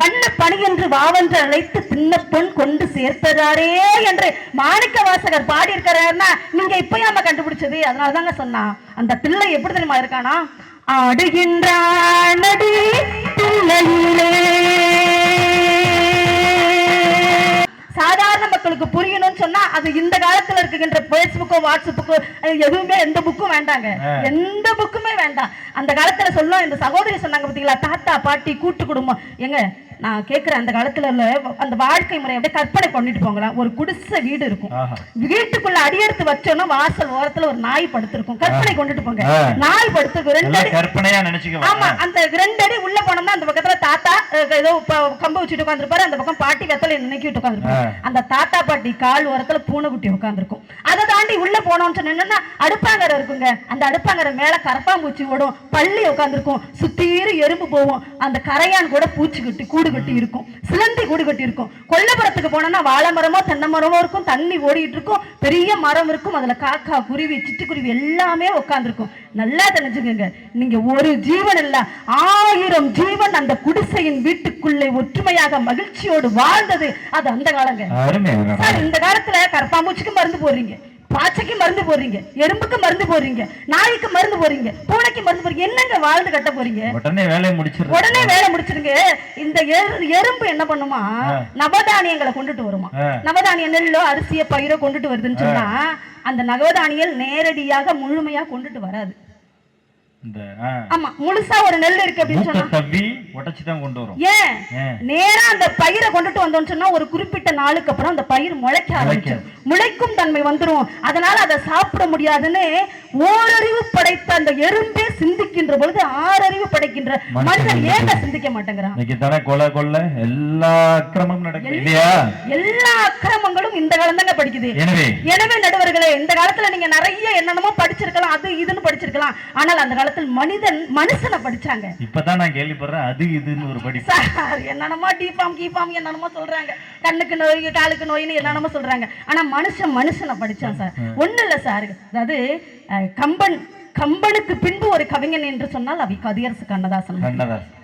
வண்ண பணி என்று வாவென்று அழைத்து சின்னப்பன் கொண்டு சேர்த்ததாரே என்று மாணிக்க வாசகர் பாடி இருக்கிறாருன்னா நீங்க இப்பயாம கண்டுபிடிச்சது. அதனாலதாங்க சொன்னா, அந்த பிள்ளை எப்படி தெரியுமா இருக்கானா? ஆடுகின்றான் பிள்ளையிலே. சாதாரண மக்களுக்கு புரியணும்னு சொன்னா அது இந்த காலத்துல இருக்கின்ற பேஸ்புக்கோ வாட்ஸ்அப்புக்கோ எதுவுமே எந்த புக்கும் வேண்டாங்க, எந்த புக்குமே வேண்டாம். அந்த காலத்துல சொல்லும், இந்த சகோதரி சொன்னாங்க பாத்தீங்களா, தாத்தா பாட்டி கூட்டு குடும்பம். எங்க நான் கேட்கிறேன், அந்த காலத்துல அந்த வாழ்க்கை முறை அப்படியே கற்பனை பண்ணிட்டு போங்களா. ஒரு குடிசை வீடு இருக்கும், வீட்டுக்குள்ள அடியெடுத்து வச்சோன்னா வாசல் ஓரத்துல ஒரு நாய் படுத்திருக்கும். கற்பனை கொண்டுட்டு போங்க, நாய் படுத்திருக்கும் 2 அடி. ஆமா, அந்த 2 அடி உள்ள போனோம்னா அந்த பக்கத்துல தாத்தா ஏதோ கம்பு வச்சுட்டு உட்காந்துருப்பாரு, அந்த பக்கம் பாட்டி வெத்தலை நினைக்கிட்டு உட்காந்துருப்பாரு. அந்த தாத்தா பாட்டி கால் ஓரத்துல பூனைக்குட்டி உட்காந்துருக்கும். அதை தாண்டி உள்ள போனோம்னு சொன்னா அடுப்பாங்கரை இருக்குங்க. அந்த அடுப்பாங்கரை மேல கரப்பாம்பூச்சி ஓடும், பள்ளி உட்காந்துருக்கும், சுத்தீரு எறும்பு போவோம். அந்த கரையான் கூட பூச்சி கட்டி கூடு கட்டி இருக்கும், சிலந்தி கூடு கட்டி இருக்கும். கொல்லப்புறத்துக்கு போனோம்னா வாழை மரமோ தென்னை மரமோ இருக்கும், தண்ணி ஓடிட்டு இருக்கும், பெரிய மரம் இருக்கும், அதுல காக்கா குருவி சிட்டுக்குருவி எல்லாமே உட்காந்துருக்கும். நல்லா தெரிஞ்சுக்கங்க, நீங்க ஒரு ஜீவன் இல்ல 1000 ஜீவன் அந்த குடிசையின் வீட்டுக்குள்ளே ஒற்றுமையாக மகிழ்ச்சியோடு வாழ்ந்தது. அது அந்த காலங்க. இந்த காலத்துல கரப்பாம்பூச்சிக்கு மருந்து போடுறீங்க, பாச்சைக்கு மருந்து போடுறீங்க, எறும்புக்கு மருந்து போடுறீங்க, நாய்க்கு மருந்து போடுறீங்க, பூனைக்கு மருந்து போடுறீங்க. என்னங்க வாழ்ந்து கட்ட போறீங்க? உடனே வேலை முடிச்சிருங்க. இந்த எறும்பு என்ன பண்ணுமா, நவதானியங்களை கொண்டுட்டு வருமா. நவதானிய நெல்லோ அரிசியோ பயிரோ கொண்டுட்டு வருதுன்னு சொன்னா அந்த நவதானியல் நேரடியாக முழுமையா கொண்டுட்டு வராது. ஆமா, முழுசா ஒரு நெல் இருக்கு அப்படின்னு சொன்னா ஏன் நேரா அந்த பயிரை கொண்டுட்டு வந்தோம்னு சொன்னா ஒரு குறிப்பிட்ட நாளுக்கு அப்புறம் அந்த பயிர் முளைக்க ஆரம்பிக்கும், முளைக்கும் தன்மை வந்துடும். அதனால அதை சாப்பிட முடியாதுன்னு ஓரறிவு படைத்த அந்த எறும்பே சிந்திக்கின்ற பொழுது 6 அறிவு படைக்கின்ற மனிதன் ஏங்க சிந்திக்க மாட்டேங்கிறான்? எல்லா அக்கிரமங்களும் இந்த காலம் தாங்க படிக்குது. எனவே நடுவர்களே, இந்த காலத்துல நீங்க நிறைய என்னென்னமோ படிச்சிருக்கலாம், அது இதுன்னு படிச்சிருக்கலாம். ஆனால் அந்த காலத்துல மனுஷனை படிச்சாங்க. இப்பதான் நான் கேள்விப்படுறேன் அது இதுன்னு ஒரு படி. என்னென்னமோ டிபாம் கீபாம் என்னென்னமோ சொல்றாங்க, கண்ணுக்கு நோய் காலுக்கு நோயின்னு என்னென்னமோ சொல்றாங்க. ஆனா மனுஷனை படிச்சான் சார். ஒண்ணு இல்ல சார், அதாவது கம்பன் கம்பனுக்கு பின்பு ஒரு கவிஞன் என்று சொன்னால் அவை கவியரசு கண்ணதாசன்.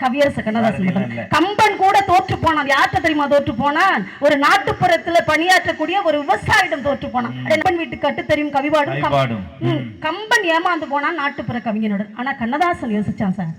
கவியரசு கண்ணதாசன் மட்டும். கம்பன் கூட தோற்று போனான். யார்கிட்ட தெரியுமா தோற்று போனான்? ஒரு நாட்டுப்புறத்துல பணியாற்றக்கூடிய ஒரு விவசாயிடம் தோற்று போனான். கம்பன் வீட்டு கட்டு தெரியும் கவிபாடும். கம்பன் ஏமாந்து போனான் நாட்டுப்புற கவிஞனுடன். ஆனா கண்ணதாசன் யோசிச்சான் சார்.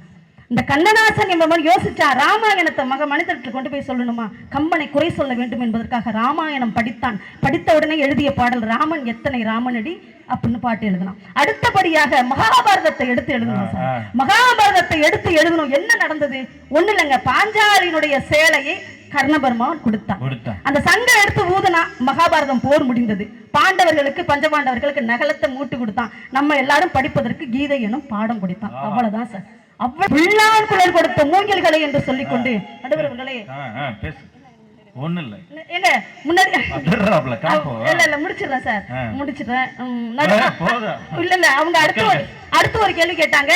இந்த கண்ணதாசன் என்பவன் யோசிச்சா ராமாயணத்தை மனிதர்களுக்கு கொண்டு போய் சொல்லணுமா, கம்பனை குறை சொல்ல வேண்டும் என்பதற்காக ராமாயணம் படித்தான். படித்த உடனே எழுதிய பாடல் ராமன் எத்தனை ராமனடி அப்படின்னு பாட்டு எழுதலாம். அடுத்தபடியாக மகாபாரதத்தை எடுத்து எழுதணும் சார். மகாபாரதத்தை எடுத்து எழுதணும். என்ன நடந்தது? ஒண்ணு இல்லைங்க, பாஞ்சாலியினுடைய சேலையை கர்ணபர்மான் கொடுத்தான். அந்த சங்கம் எடுத்து ஊதுனா மகாபாரதம் போர் முடிந்தது. பாண்டவர்களுக்கு பஞ்சபாண்டவர்களுக்கு நகலத்தை மூட்டு கொடுத்தான். நம்ம எல்லாரும் படிப்பதற்கு கீதை எனும் பாடம் கொடுத்தான். அவ்வளவுதான் சார். அவ்வளவு குரல் கொடுத்த மூங்கில்களை என்று சொல்லிக்கொண்டு நடுவர்களே
ஒண்ணு இல்ல
ஏங்க முன்னாடி இல்ல முடிச்சிடுறேன் சார், முடிச்சிடுறேன். இல்ல இல்ல அவங்க அடுத்து ஒரு கேள்வி கேட்டாங்க.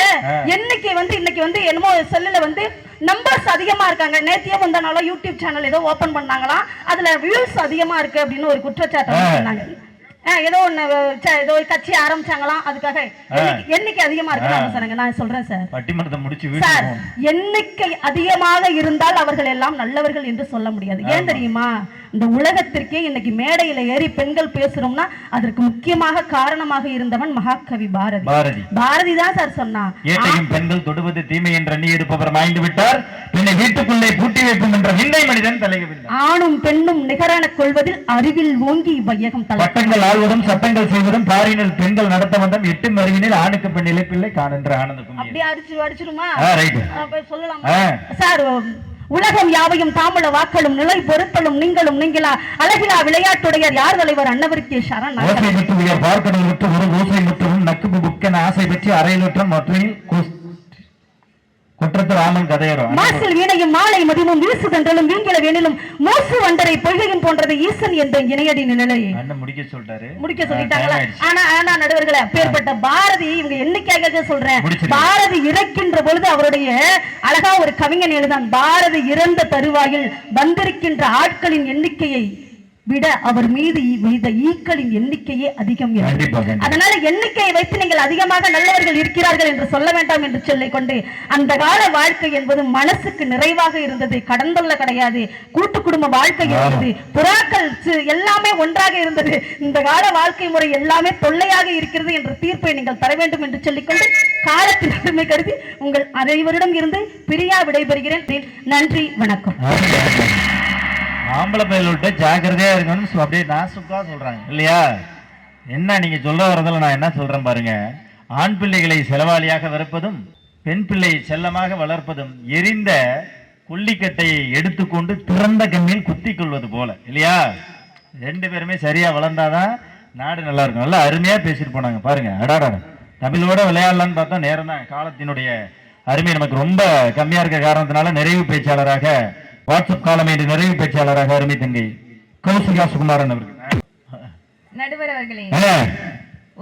இன்னைக்கு வந்து என்னமோ செல்லுல வந்து நம்பர்ஸ் அதிகமா இருக்காங்க. நேத்தியே வந்தனால யூடியூப் சேனல் ஏதோ ஓபன் பண்ணாங்களாம், அதுல வியூஸ் அதிகமா இருக்கு அப்படின்னு ஒரு குற்றச்சாட்டு சொன்னாங்க. ஏதோ ஏதோ கட்சி ஆரம்பிச்சாங்களாம், அதுக்காக எண்ணிக்கை அதிகமா இருக்கு. நான் சொல்றேன் சார், எண்ணிக்கை அதிகமாக இருந்தால் அவர்கள் எல்லாம் நல்லவர்கள் என்று சொல்ல முடியாது. ஏன் தெரியுமா? இந்த உலகத்திற்கே இன்னைக்கு மேடையில ஏறி பெண்கள் பேசுறோம்னா அதற்கு முக்கியமாக காரணமாக இருந்தவன் மகாகவி பாரதி தான் சார் சொன்னான்.
ஏட்டையும் பெண்கள் தொடுவது தீமை என்ற எண்ணி இருப்பவர் மாய்ந்து விட்டார், பின்னை வீட்டுக்குள்ளே பூட்டி வைக்கும் என்ற விந்தை மனிதன் தலையவில்லை.
ஆணும் பெண்ணும் நிகரான கொள்வதில் அறிவில் ஓங்கி வையகம்
பட்டங்கள் ஆள்வதும் சட்டங்கள் செய்வதும் பாரினில் பெண்கள் நடத்த வந்தம் எட்டும் அறிவினில் ஆணுக்கு பெண் இழைப்பில்லை காணென்ற ஆனந்தம்.
அப்படியே அடிச்சிருமா சொல்லலாம் சார். உலகம் யாவையும் தாமல வாக்களும் நிலை பொருட்களும் நீங்களும் நீங்களா அழகிலா விளையாட்டுடையார் யார் தலைவர் அன்னவருக்கே சரண்.
ஓசை பெற்று உயர் பார்க்கடல் விட்டு ஒரு ஓசை முற்றவும் நக்கு புக்கென ஆசை பெற்று அரையிலுற்றம் மற்றும் குற்றத்தில் ஆமன் கதையரும்
மாசில் வீணையும் மாலை மதியமும் வீசுதன்றலும் வீங்கில வேணிலும் மூசு வண்டரை பொய்கையும் போன்றது ஈசன் என்ற இணையடி நிலையை முடிக்க சொல்லிட்டாங்களா? ஆனா நடுவர்களே, அப்பேற்பட்ட பாரதி இவங்க எண்ணிக்கையாக சொல்றேன். பாரதி இறக்கின்ற பொழுது அவருடைய அழகா ஒரு கவிஞன் எழுதான். பாரதி இறந்த தருவாயில் வந்திருக்கின்ற ஆட்களின் எண்ணிக்கையை விட அவர் மீது வைத்த ஈக்களின் எண்ணிக்கையே அதிகம். அதனால எண்ணிக்கையை வைத்து நீங்கள் அதிகமாக நல்லவர்கள் இருக்கிறார்கள் என்று சொல்ல வேண்டாம் என்று சொல்லிக் கொண்டு, அந்த கால வாழ்க்கை என்பது மனசுக்கு நிறைவாக இருந்தது. கடந்துள்ள கிடையாது, கூட்டு குடும்ப வாழ்க்கை இருந்தது, புறாக்கள் எல்லாமே ஒன்றாக இருந்தது. இந்த கால வாழ்க்கை முறை எல்லாமே தொல்லையாக இருக்கிறது என்ற தீர்ப்பை நீங்கள் தர வேண்டும் என்று சொல்லிக்கொண்டு காலத்தின் அருமை கருதி உங்கள் அனைவரிடம் இருந்து பிரியா விடைபெறுகிறேன். நன்றி, வணக்கம்.
ஆம்பளை பையல்கிட்ட ஜாக்கிரதையா இருக்கணும்னு அப்படியே நாசுக்கா சொல்றாங்க இல்லையா? என்ன நீங்க சொல்ல வரதில்ல, நான் என்ன சொல்றேன் பாருங்க. ஆண் பிள்ளைகளை செலவாளியாக வெறுப்பதும் பெண் பிள்ளையை செல்லமாக வளர்ப்பதும் எரிந்த கொல்லிக்கட்டையை எடுத்துக்கொண்டு திறந்த கண்ணில் குத்தி கொள்வது போல இல்லையா? ரெண்டு பேருமே சரியா வளர்ந்தாதான் நாடு நல்லா இருக்கும். நல்லா அருமையா பேசிட்டு போனாங்க பாருங்க. அடாடா, தமிழோட விளையாடலான்னு பார்த்தா நேரம் தான். காலத்தினுடைய அருமை நமக்கு ரொம்ப கம்மியா இருக்க காரணத்தினால நிறைவு பேச்சாளராக வாட்ஸ்அப் காலம் என்று நிறைவு பேச்சாளராக அருமை தங்கை கௌசிகா சுகுமாரன் அவர்கள்.
நடுவர் அவர்களே,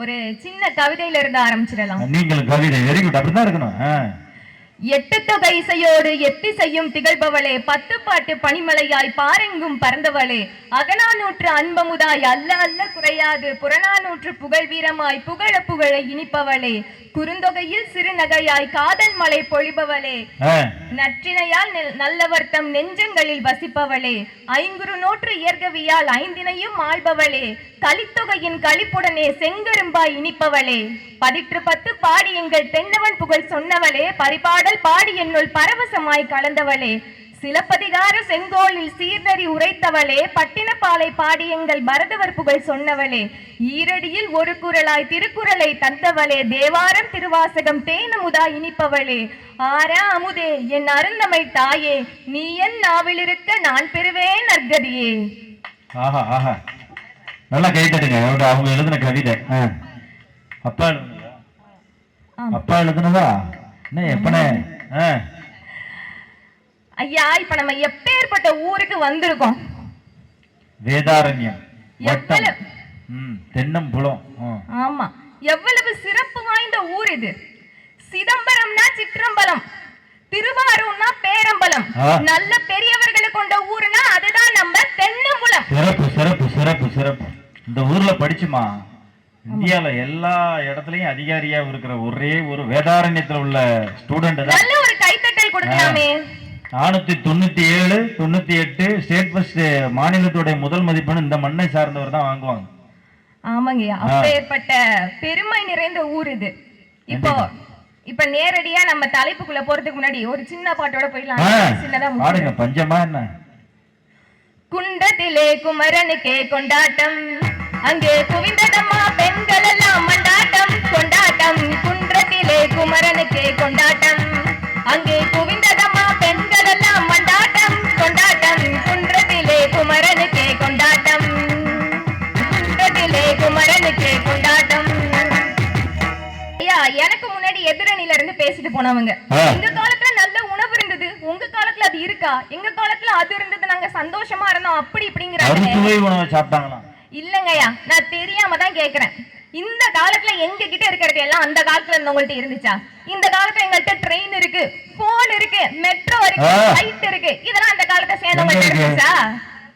ஒரு சின்ன கவிதையில இருந்து ஆரம்பிச்சிடலாம்.
நீங்கள் கவிதை வெரி குட், அப்படிதான் இருக்கணும்.
எட்டு தொகை இசையோடு எத்தி செய்யும் திகழ்பவளே, பத்து பாட்டு பனிமலையாய் பாரெங்கும் பறந்தவளே, அகநானூற்று அன்பமுதாய் அல்ல அல்ல குறையாது புறநானூற்று புகழ் வீரமாய் புகழ புகழ இனிப்பவளே, குறுந்தொகையில் சிறுநகையாய் காதல் மலை பொழிபவளே, நற்றினையால் நல்லவர்த்தம் நெஞ்சங்களில் வசிப்பவளே, ஐங்குறு நோற்று இயற்கவியால் ஐந்தினையும் ஆள்பவளே, கலித்தொகையின் களிப்புடனே செங்கரும்பாய் இனிப்பவளே, பதிற்று பத்து பாடி எங்கள் தென்னவன் புகழ் சொன்னவளே, பரிபாடல் பாடி என்னுள் பரவசமாய் கலந்தவளே, சிலப்பதிகார செங்கோலில் சீர்நெறி உரைத்தவளே, பட்டினப்பாலை பாடி எங்கள் பரதவர் புகழ் சொன்னவளே, ஈரடியில் ஒரு குரலாய் திருக்குறளை தந்தவளே, தேவாரம் திருவாசகம் தேனமுதா இனிப்பவளே, ஆரா அமுதே என் அருந்தமை தாயே, நீ என் நாவிலிருக்க நான் பெறுவேன் நற்கதியே.
ஆஹா ஆஹா, நல்லா கைத்தட்டுங்க. அவங்க எழுதின கவிதை அப்பா எழுதுனதா என்ன எப்பனே?
ஐயா, இப்ப நம்ம எப்பேற்பட்ட ஊருக்கு வந்திருக்கோம்?
வேதாரண்யம், தென்னம்புலம்.
ஆமா, எவ்வளவு சிறப்பு வாய்ந்த ஊர் இது. சிதம்பரம்னா சிற்றம்பலம், திருவாரூர்னா பேரம்பலம், நல்ல பெரியவர்களை கொண்ட ஊருனா அதுதான் நம்ம தென்னம்புலம்.
சிறப்பு சிறப்பு சிறப்பு சிறப்பு. இந்த ஊர்ல படிச்சுமா இந்தியால எல்லா இடத்துலயும் அதிகாரியா இருக்கிற ஒரே ஒரு வேதாரண்யத்துல உள்ள ஸ்டூடெண்ட் தான்.
நல்ல ஒரு கைத்தட்டல் கொடுக்கலாமே.
497 98 ஸ்டேட் ஃபர்ஸ்ட் மாநிலத்துடைய முதல் மதிப்பெண் இந்த மண்ணை சார்ந்தவர் தான் வாங்குவாங்க.
ஆமாங்கய்யா, அப்பேற்பட்ட பெருமை நிறைந்த ஊர் இது. இப்ப நேரடியா நம்ம தலைப்புக்குள்ள போறதுக்கு முன்னாடி ஒரு சின்ன பாட்டோட போயிடலாம். சின்னதா
பாடுங்க. பஞ்சமா என்ன?
குண்டத்திலே குமரனுக்கே கொண்டாட்டம், அங்கே குவிந்ததம்மா பெண்கள் எல்லாம் மண்டாட்டம் கொண்டாட்டம். குன்றத்திலே குமரனுக்கே கொண்டாட்டம், அங்கே குவிந்ததம்மா பெண்கள் எல்லாம் மண்டாட்டம் கொண்டாட்டம். குன்றத்திலே குமரனுக்கே கொண்டாட்டம், குன்றத்திலே குமரனுக்கே கொண்டாட்டம். ஐயா, எனக்கு முன்னாடி எதிரணில இருந்து பேசிட்டு போனவங்க, எங்க காலத்துல நல்ல உணவு இருந்தது, உங்க காலத்துல அது இருக்கா? எங்க காலத்துல அது இருந்தது, நாங்க சந்தோஷமா இருந்தோம், அப்படி இப்படிங்கிறாங்க. இல்லங்கய்யா, நான் தெரியாம தான் கேக்குறேன். இந்த காலத்துல எங்க கிட்ட இருக்கிறது எல்லாம் அந்த காலத்துல இருந்தவங்கள்ட்ட இருந்துச்சா? இந்த காலத்துல எங்கள்கிட்ட ட்ரெயின் இருக்கு, போன் இருக்கு, மெட்ரோ இருக்கு, ஃபிளைட் இருக்கு, இதெல்லாம் அந்த காலத்தை சேர்ந்தவங்கள்ட்ட இருந்துச்சா?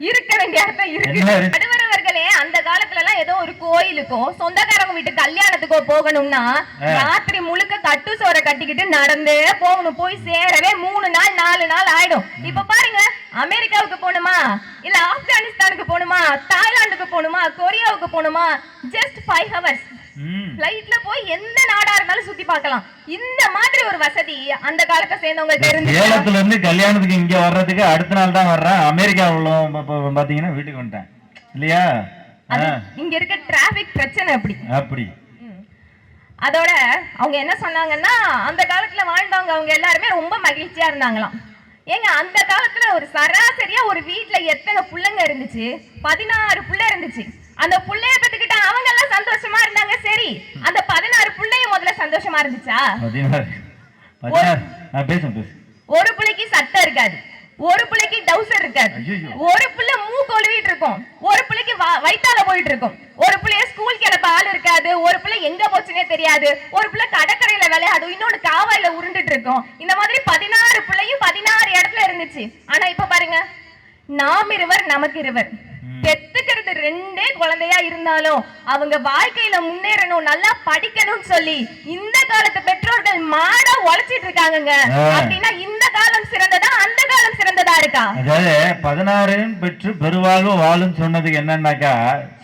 இருக்க வேண்டிய அர்த்தம் இருக்கு. நடுவரவர்களே, அந்த காலத்துல எல்லாம் ஏதோ ஒரு கோயிலுக்கோ சொந்தக்காரங்க வீட்டு கல்யாணத்துக்கோ போகணும்னா ராத்திரி முழுக்க கட்டு சோறை கட்டிக்கிட்டு நடந்தே போகணும். போய் சேரவே 3 நாள் 4 நாள் ஆயிடும். இப்ப பாருங்க, அமெரிக்காவுக்கு போகணுமா, இல்ல ஆப்கானிஸ்தானுக்கு போகணுமா, தாய்லாந்துக்கு போகணுமா, கொரியாவுக்கு போகணுமா, ஜஸ்ட் 5 hours ஃளைட்ல போய் எந்த நாடா இருந்தாலும் சுத்தி பார்க்கலாம். இந்த மாதிரி ஒரு வசதி அந்த காலத்தை சேர்ந்தவங்க தெரிஞ்சு
சேலத்துல இருந்து கல்யாணத்துக்கு இங்க வர்றதுக்கு அடுத்த நாள் தான் வர்றேன். அமெரிக்காவுல பாத்தீங்கன்னா வீட்டுக்கு வந்துட்டேன் இல்லையா?
இங்க இருக்க டிராபிக் பிரச்சனை அப்படி. அதோட அவங்க என்ன சொன்னாங்கன்னா, அந்த காலத்துல வாழ்ந்தவங்க அவங்க எல்லாருமே ரொம்ப மகிழ்ச்சியா இருந்தாங்களாம். ஏங்க, அந்த காலத்துல ஒரு சராசரியா ஒரு வீட்டுல எத்தனை புள்ளைங்க இருந்துச்சு? 16 புள்ள இருந்துச்சு. அந்த புள்ளைய பத்துக்கிட்ட அவங்க எல்லாம் சந்தோஷமா இருந்தாங்க. சரி, அந்த 16 புள்ளையும் முதல்ல சந்தோஷமா இருந்துச்சா? ஒரு புள்ளைக்கு சட்டை இருக்காது, ஒரு புள்ளைக்கு டவுசர் இருக்காது, ஒரு புள்ள மூக்கு ஒழுவிட்டு இருக்கும், ஒரு புள்ளைக்கு வயித்தால போயிட்டு இருக்கும், ஒரு புள்ளைய ஸ்கூல் கிளப்ப ஆள் இருக்காது, ஒரு பிள்ளை எங்க போச்சுன்னே தெரியாது, ஒரு பிள்ளை கடற்கரையில விளையாடும், இன்னொன்னு காவாயில உருண்டுட்டு இருக்கும். இந்த மாதிரி 16 பிள்ளையும் 16 இடத்துல இருந்துச்சு. ஆனா இப்ப பாருங்க, நாம் இருவர் நமக்கு இருவர். பெத்துக்கிறது 2 குழந்தையா இருந்தாலும் அவங்க வாழ்க்கையில முன்னேறணும், நல்லா படிக்கணும்னு சொல்லி இந்த காலத்து பெற்றோர்கள் மாடா உழைச்சிட்டு இருக்காங்க. அப்படின்னா இந்த காலம் சிறந்ததா அந்த காலம் சிறந்ததா இருக்கா?
அதாவது 16 பெற்று பெருவாழ்வு வாழும் சொன்னதுக்கு என்னன்னாக்கா,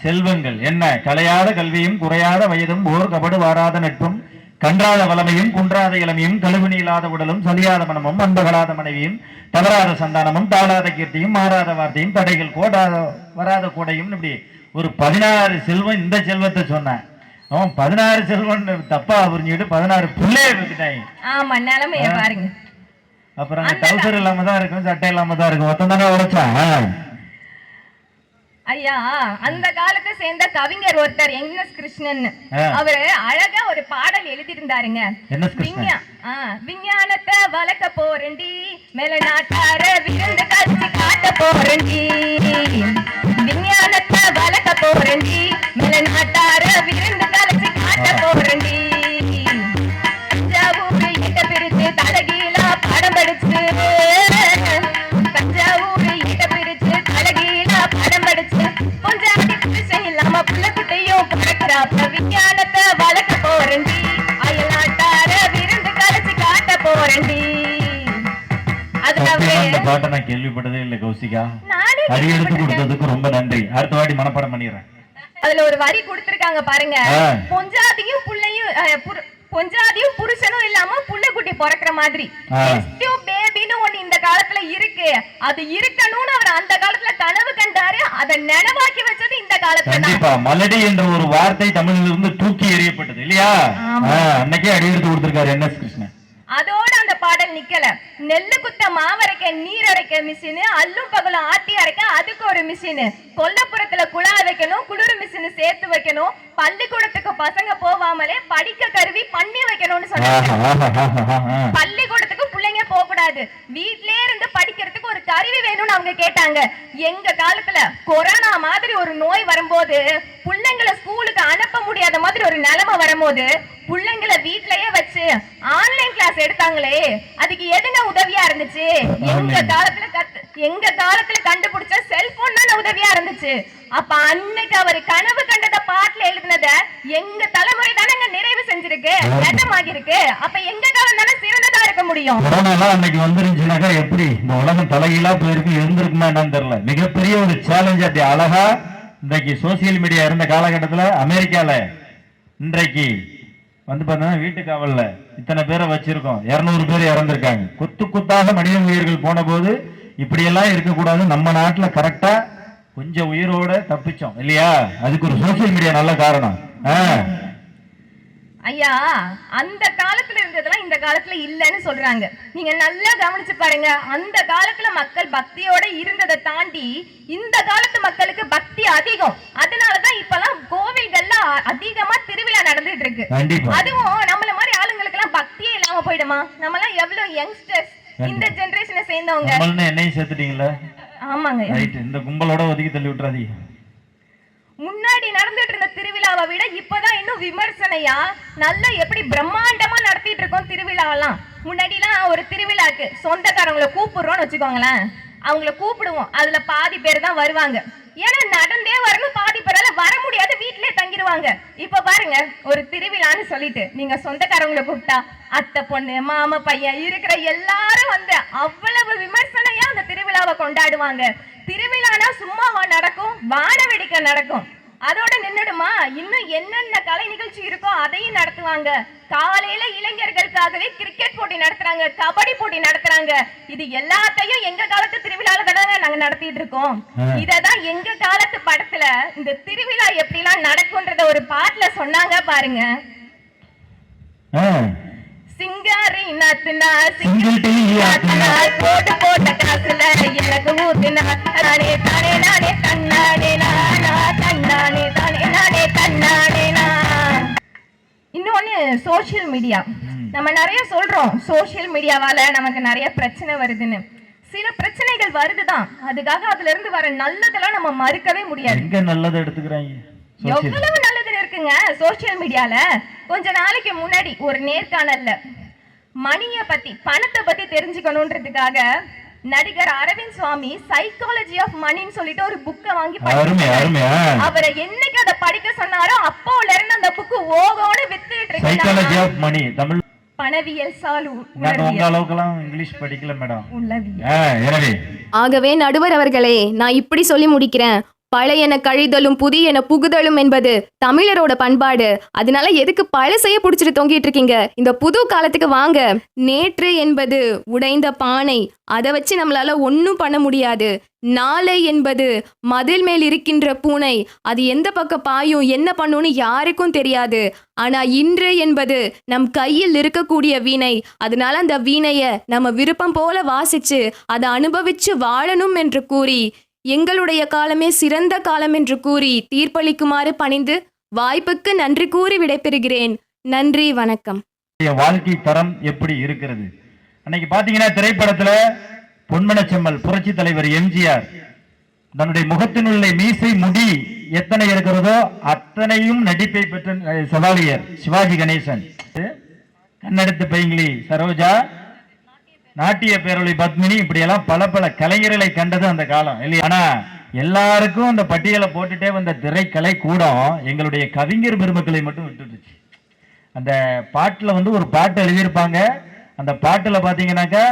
செல்வங்கள் என்ன, கலையாத கல்வியும் குறையாத வயதும் ஓர் கபடு வாராத நட்பும் கன்றாத வளமையும் குன்றாத இளமையும் கழுவினி இல்லாத உடலும் சலியாத மனமும் அன்பகலாத மனைவியும் தவறாத சந்தானமும் தாளாத கீர்த்தியும் மாறாத வார்த்தையும் தடைகள் கோடாத வராத கூடையும், இப்படி ஒரு 16 செல்வம். இந்த செல்வத்தை சொன்னேன், அவன் 16 செல்வம் தப்பா புரிஞ்சுக்கிட்டு 16 பிள்ளைய பத்திட்டாங்க.
ஆமா, நிலைமைய பாருங்க.
அப்புறம் டவுசர் இல்லாம தான் இருக்கும், சட்டை இல்லாம தான் இருக்கும், மொத்தம் தானே உழைச்சான்.
ஐயா, அந்த காலத்தை சேர்ந்த கவிஞர் ஒருத்தர் என்எஸ் கிருஷ்ணன், அவரு அழகா ஒரு பாடல் எழுதியிருந்தாருங்க. விஞ்ஞானத்தை வளர்க்க போறண்டி, மேல நாட்டார விருந்து கழிச்சு காட்ட போறண்டி, விஞ்ஞானத்தை வளர்க்க போறண்டி, மேல நாட்டார விருந்து கழிச்சு காட்ட போறண்டி. தஞ்சாவூர் இட்ட பிரிச்சு தலகீழா படம் படிச்சு, தஞ்சாவூர் இட்ட பிரிச்சு தலகீழா படம் படிச்சு, கொஞ்சாடி புருஷன் இல்லாம புள்ள குட்டையும் பிறக்கிறாப்ப, விஞ்ஞானத்தை வளர்க்க போறண்டி, அயல் நாட்டார விருந்து கழிச்சு காட்ட போறண்டி.
பாட்டை நான் கேள்விப்பட்டதே இல்ல கௌசிகா, அடி எடுத்து கொடுத்ததுக்கு ரொம்ப நன்றி. அடுத்த வாட்டி மனப்பாடம் பண்ணிடுறேன்.
அதுல ஒரு வரி கொடுத்திருக்காங்க பாருங்க, பொஞ்சாதியும் புருஷனும் இல்லாம புள்ள குட்டி பிறக்கிற மாதிரி பேபின்னு ஒண்ணு இந்த காலத்துல இருக்கு. அது இருக்கணும்னு அவர் அந்த காலத்துல கனவு கண்டாரு, அதை நினைவாக்கி வச்சது இந்த காலத்துல.
கண்டிப்பா மலடி என்ற ஒரு வார்த்தை தமிழில் இருந்து தூக்கி எறியப்பட்டது இல்லையா? அன்னைக்கே அடி எடுத்து கொடுத்திருக்காரு என்எஸ் கிருஷ்ணன்.
அதோட அந்த பாடல் நிக்கல. நெல்லு குத்த மாவரைக்க நீர் அரைக்க மிஷின், அல்லும் பகலும் ஆட்டி அரைக்க அதுக்கு ஒரு மிஷின், கொல்லப்புறத்துல குழா வைக்கணும், குளிர் மிஷின் சேர்த்து வைக்கணும், பள்ளிக்கூடத்துக்கு பசங்க போவாமலே படிக்க கருவி பண்ணி வைக்கணும்னு சொன்னாங்க. பள்ளிக்கூடத்துக்கு பிள்ளைங்க போக கூடாது, வீட்லயே இருந்து படிக்கிறதுக்கு ஒரு கருவி வேணும்னு அவங்க கேட்டாங்க. எங்க காலத்துல கொரோனா மாதிரி ஒரு நோய் வரும்போது, பிள்ளைங்களை ஸ்கூலுக்கு அனுப்ப முடியாத மாதிரி ஒரு நிலைமை வரும்போது, பிள்ளைங்களை வீட்லயே வச்சு ஆன்லைன் கிளாஸ் எடுத்தாங்களே, அதுக்கு எதுங்க உதவியா இருந்துச்சு? எங்க காலத்துல கண்டுபிடிச்ச செல்போன் தானே உதவியா இருந்துச்சு. அப்ப அன்னைக்கு அவர் கனவு கண்டத பாட்டுல எழுதினத எங்க தலைமுறை தானே நிறைவு செஞ்சிருக்கு, நிஜமாகி இருக்கு. அப்ப எங்க காலம் தானே சிறந்ததா இருக்க முடியும்.
கொரோனா அன்னைக்கு வந்துருந்துச்சுனாக்கா எப்படி இந்த உலகம் தலைகீழா போயிருக்கு, இருந்திருக்குமா என்னன்னு தெரியல. மிகப்பெரிய ஒரு சேலஞ்ச். அப்படி அழகா இன்றைக்கு சோசியல் மீடியா இருந்த காலகட்டத்தில் அமெரிக்கால இன்றைக்கு வந்து பார்த்தீங்கன்னா வீட்டு காவல்ல இத்தனை பேரை வச்சிருக்கோம், 200 பேர் இறந்திருக்காங்க. குத்து குத்தாக மனித உயிர்கள் போன போது இப்படியெல்லாம் இருக்கக்கூடாது. நம்ம நாட்டுல கரெக்டா கொஞ்சம் உயிரோட தப்பிச்சோம் இல்லையா? அதுக்கு ஒரு சோசியல் மீடியா நல்ல காரணம்.
ஐயா, அந்த காலத்துல இருந்ததெல்லாம் இந்த காலத்துல இல்லன்னு சொல்றாங்க. நீங்க நல்லா கவனிச்சு பாருங்க. அந்த காலத்துல மக்கள் பக்தியோட இருந்ததை தாண்டி இந்த காலத்து மக்களுக்கு பக்தி அதிகம். அதனாலதான் இப்பெல்லாம் கோவில்கள்ல அதிகமா திருவிழா நடந்துட்டு இருக்கு. அதுவும் நம்மள மாதிரி ஆளுங்களுக்கு எல்லாம் பக்தியே இல்லாம போயிடுமா? நம்ம எல்லாம் எவ்வளவு யங்ஸ்டர்ஸ், இந்த ஜெனரேஷனை சேர்ந்தவங்க.
என்னையும் சேர்த்துட்டீங்களா?
ஆமாங்க.
இந்த கும்பலோட ஒதுக்கி தள்ளி விட்டுறாதீங்க.
முன்னாடி நடந்துட்டு இருந்த திருவிழாவை விட இப்பதான் இன்னும் விமர்சனையா நல்லா எப்படி பிரம்மாண்டமா நடத்திட்டு இருக்கோம் திருவிழாவெல்லாம். முன்னாடி எல்லாம் ஒரு திருவிழாக்கு சொந்தக்காரங்களை கூப்பிடுறோம்னு வச்சுக்கோங்களேன், அவங்கள கூப்பிடுவோம், அதுல பாதி பேர் தான் வருவாங்க. ஏன்னா நடந்தே வரணும், பாதி பேரால வர முடியாது, வீட்டிலே தங்கிடுவாங்க. இப்ப பாருங்க, ஒரு திருவிழான்னு சொல்லிட்டு நீங்க சொந்தக்காரங்களை கூப்பிட்டா அத்தை பொண்ணு மாமா பையன் இருக்கிற எல்லாரும் வந்து அவ்வளவு விமர்சனையா அந்த திருவிழாவை கொண்டாடுவாங்க. திருவிழானா சும்மாவா நடக்கும்? வான வெடிக்கை நடக்கும். அதோட நின்னுடுமா? இன்னும் என்னென்ன கலை நிகழ்ச்சி இருக்கோ அதையும் நடத்துவாங்க. காலையில இளைஞர்களுக்காகவே கிரிக்கெட் போட்டி நடத்துறாங்க, கபடி போட்டி நடத்துறாங்க. இது எல்லாத்தையும் எங்க காலத்து திருவிழால தானே நாங்க நடத்திட்டு இருக்கோம். இததான் எங்க காலத்து படத்துல இந்த திருவிழா எப்படி எல்லாம் நடக்கும்ன்றத ஒரு பாட்டுல சொன்னாங்க பாருங்க. சிங்காரி நத்துனா போட்டு போட்ட காசுல எனக்கு ஊத்துனா தானே தானே நானே தன்னானே நானா தன்னானே தானே நானே தன்னானே நா. இன்னொன்னு சோசியல் மீடியா. நம்ம நிறைய சொல்றோம் சோசியல் மீடியாவால நமக்கு நிறைய பிரச்சனை வருதுன்னு. சில பிரச்சனைகள் வருதுதான், அதுக்காக அதுல இருந்து வர நல்லதெல்லாம் நம்ம மறுக்கவே முடியாது.
எங்க நல்லதை எடுத்துக்கிறாங்க?
எவ்வளவு நல்லது இருக்குங்க சோசியல் மீடியால. கொஞ்ச நாளைக்கு முன்னாடி ஒரு நேர்காணல்ல மணிய பத்தி, பணத்தை பத்தி தெரிஞ்சுக்கணும்ன்றதுக்காக நடிகர் அரவிந்த் சுவாமி சைக்காலஜி ஆஃப் மணின்னு சொல்லிட்டு ஒரு புக்கை வாங்கி அவரை என்னைக்கு அதை படிக்க சொன்னாரோ அப்போல இருந்து அந்த புக்கு ஓகோன்னு வித்துட்டு இருக்கு. பணவியல் சாலு
இங்கிலீஷ் படிக்கல மேடம்.
ஆகவே நடுவர் அவர்களே, நான் இப்படி சொல்லி முடிக்கிறேன். பழையன கழிதலும் புதியன புகுதலும் என்பது தமிழரோட பண்பாடு. அதனால எதுக்கு பழசைய புடிச்சிட்டு தொங்கிட்டு இருக்கீங்க? இந்த புது காலத்துக்கு வாங்க. நேற்று என்பது உடைந்த பானை, அதை வச்சு நம்மளால ஒன்னும் பண்ண முடியாது. நாளை என்பது மதில் மேல் இருக்கின்ற பூனை, அது எந்த பக்கம் பாயும் என்ன பண்ணுன்னு யாருக்கும் தெரியாது. ஆனா இன்று என்பது நம் கையில் இருக்கக்கூடிய வீணை. அதனால அந்த வீணைய நம்ம விருப்பம் போல வாசிச்சு அதை அனுபவிச்சு வாழணும் என்று கூறி, எங்களுடைய காலமே சிறந்த காலம் என்று கூறி தீர்ப்பளிக்குமாறு பணிந்து வாய்ப்புக்கு நன்றி கூறி விடைபெறுகிறேன். நன்றி, வணக்கம்.
வாழ்க்கை தரம் எப்படி இருக்கிறது? அன்னைக்கு பாத்தீங்கன்னா திரைப்படத்துல பொன்மனச்செம்மல் புரட்சி தலைவர் எம்ஜிஆர் தன்னுடைய முகத்தினுள்ள மீசை முடி எத்தனை இருக்கிறதோ அத்தனையும் நடிப்பை பெற்ற சவாலியர் சிவாஜி கணேசன், கண்ணெடுத்து பைங்கிலி சரோஜா, நாட்டிய பேரொளி பத்மினி, இப்படி எல்லாம் பல பல கலைஞர்களை கண்டது அந்த காலம் இல்லையா? ஆனா எல்லாருக்கும் அந்த பட்டியலை போட்டுட்டே வந்த திரைக்கலை கூட எங்களுடைய கவிஞர் பெருமக்களை மட்டும் விட்டுடுச்சு. அந்த பாட்டுல வந்து ஒரு பாட்டு எழுதியிருப்பாங்க. அந்த பாட்டுல பாத்தீங்கன்னாக்கா